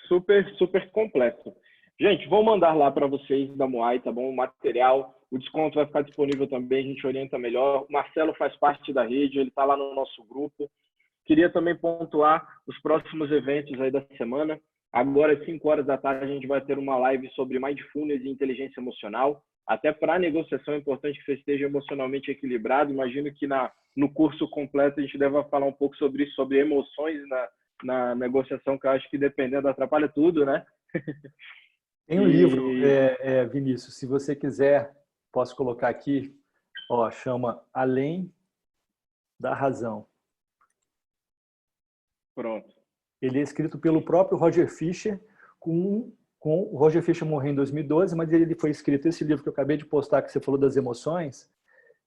Super completo. Gente, vou mandar lá para vocês da Moai, tá bom? O material, o desconto vai ficar disponível também, a gente orienta melhor. O Marcelo faz parte da rede, ele está lá no nosso grupo. Queria também pontuar os próximos eventos aí da semana. Agora, às 5 horas da tarde, a gente vai ter uma live sobre mindfulness e inteligência emocional. Até para a negociação é importante que você esteja emocionalmente equilibrado. Imagino que no curso completo a gente deva falar um pouco sobre isso, sobre emoções na negociação, que eu acho que dependendo atrapalha tudo, né? Tem um livro, Vinícius, se você quiser, posso colocar aqui, ó, chama Além da Razão. Pronto. Ele é escrito pelo próprio Roger Fisher, com o Roger Fisher morreu em 2012, mas ele foi escrito, esse livro que eu acabei de postar, que você falou das emoções,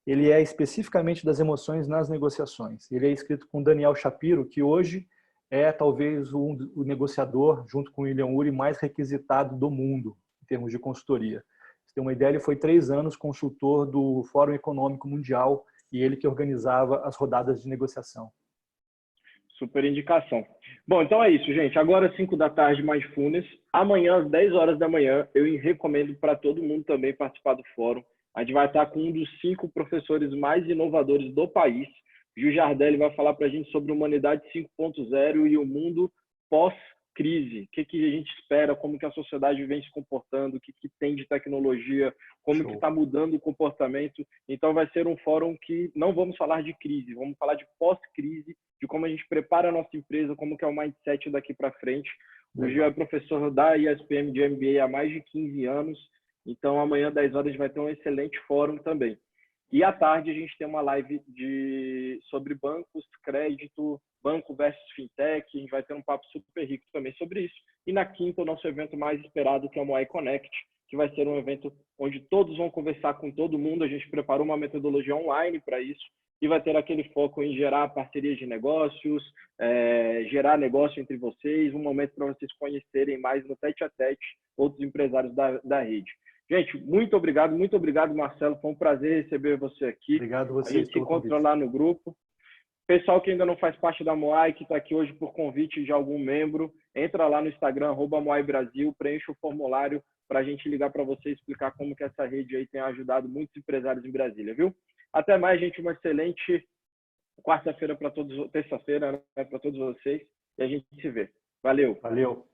ele é especificamente das emoções nas negociações. Ele é escrito com Daniel Shapiro, que hoje é talvez o negociador, junto com o William Ury, mais requisitado do mundo, em termos de consultoria. Você tem uma ideia, ele foi 3 anos consultor do Fórum Econômico Mundial e ele que organizava as rodadas de negociação. Super indicação. Bom, então é isso, gente. Agora, 5 da tarde, Mindfulness. Amanhã, às 10 horas da manhã, eu recomendo para todo mundo também participar do fórum. A gente vai estar com um dos 5 professores mais inovadores do país. Gil Jardelli vai falar para a gente sobre Humanidade 5.0 e o mundo pós-crise, o que a gente espera, como que a sociedade vem se comportando, o que tem de tecnologia, como que está mudando o comportamento. Então, vai ser um fórum que não vamos falar de crise, vamos falar de pós-crise, de como a gente prepara a nossa empresa, como que é o mindset daqui para frente. O Gil é professor da ESPM de MBA há mais de 15 anos, então amanhã, 10 horas, a gente vai ter um excelente fórum também. E à tarde a gente tem uma live sobre bancos, crédito, banco versus fintech. A gente vai ter um papo super rico também sobre isso. E na quinta, o nosso evento mais esperado, que é o Moai Connect, que vai ser um evento onde todos vão conversar com todo mundo. A gente preparou uma metodologia online para isso e vai ter aquele foco em gerar parcerias de negócios, gerar negócio entre vocês, um momento para vocês conhecerem mais no tete-a-tete outros empresários da rede. Gente, muito obrigado, Marcelo. Foi um prazer receber você aqui. Obrigado a vocês. A gente se encontra lá no grupo. Pessoal que ainda não faz parte da Moai, que está aqui hoje por convite de algum membro, entra lá no Instagram, @MoaiBrasil, preencha o formulário para a gente ligar para você e explicar como que essa rede aí tem ajudado muitos empresários em Brasília, viu? Até mais, gente. Uma excelente quarta-feira para todos, terça-feira, né, para todos vocês. E a gente se vê. Valeu. Valeu.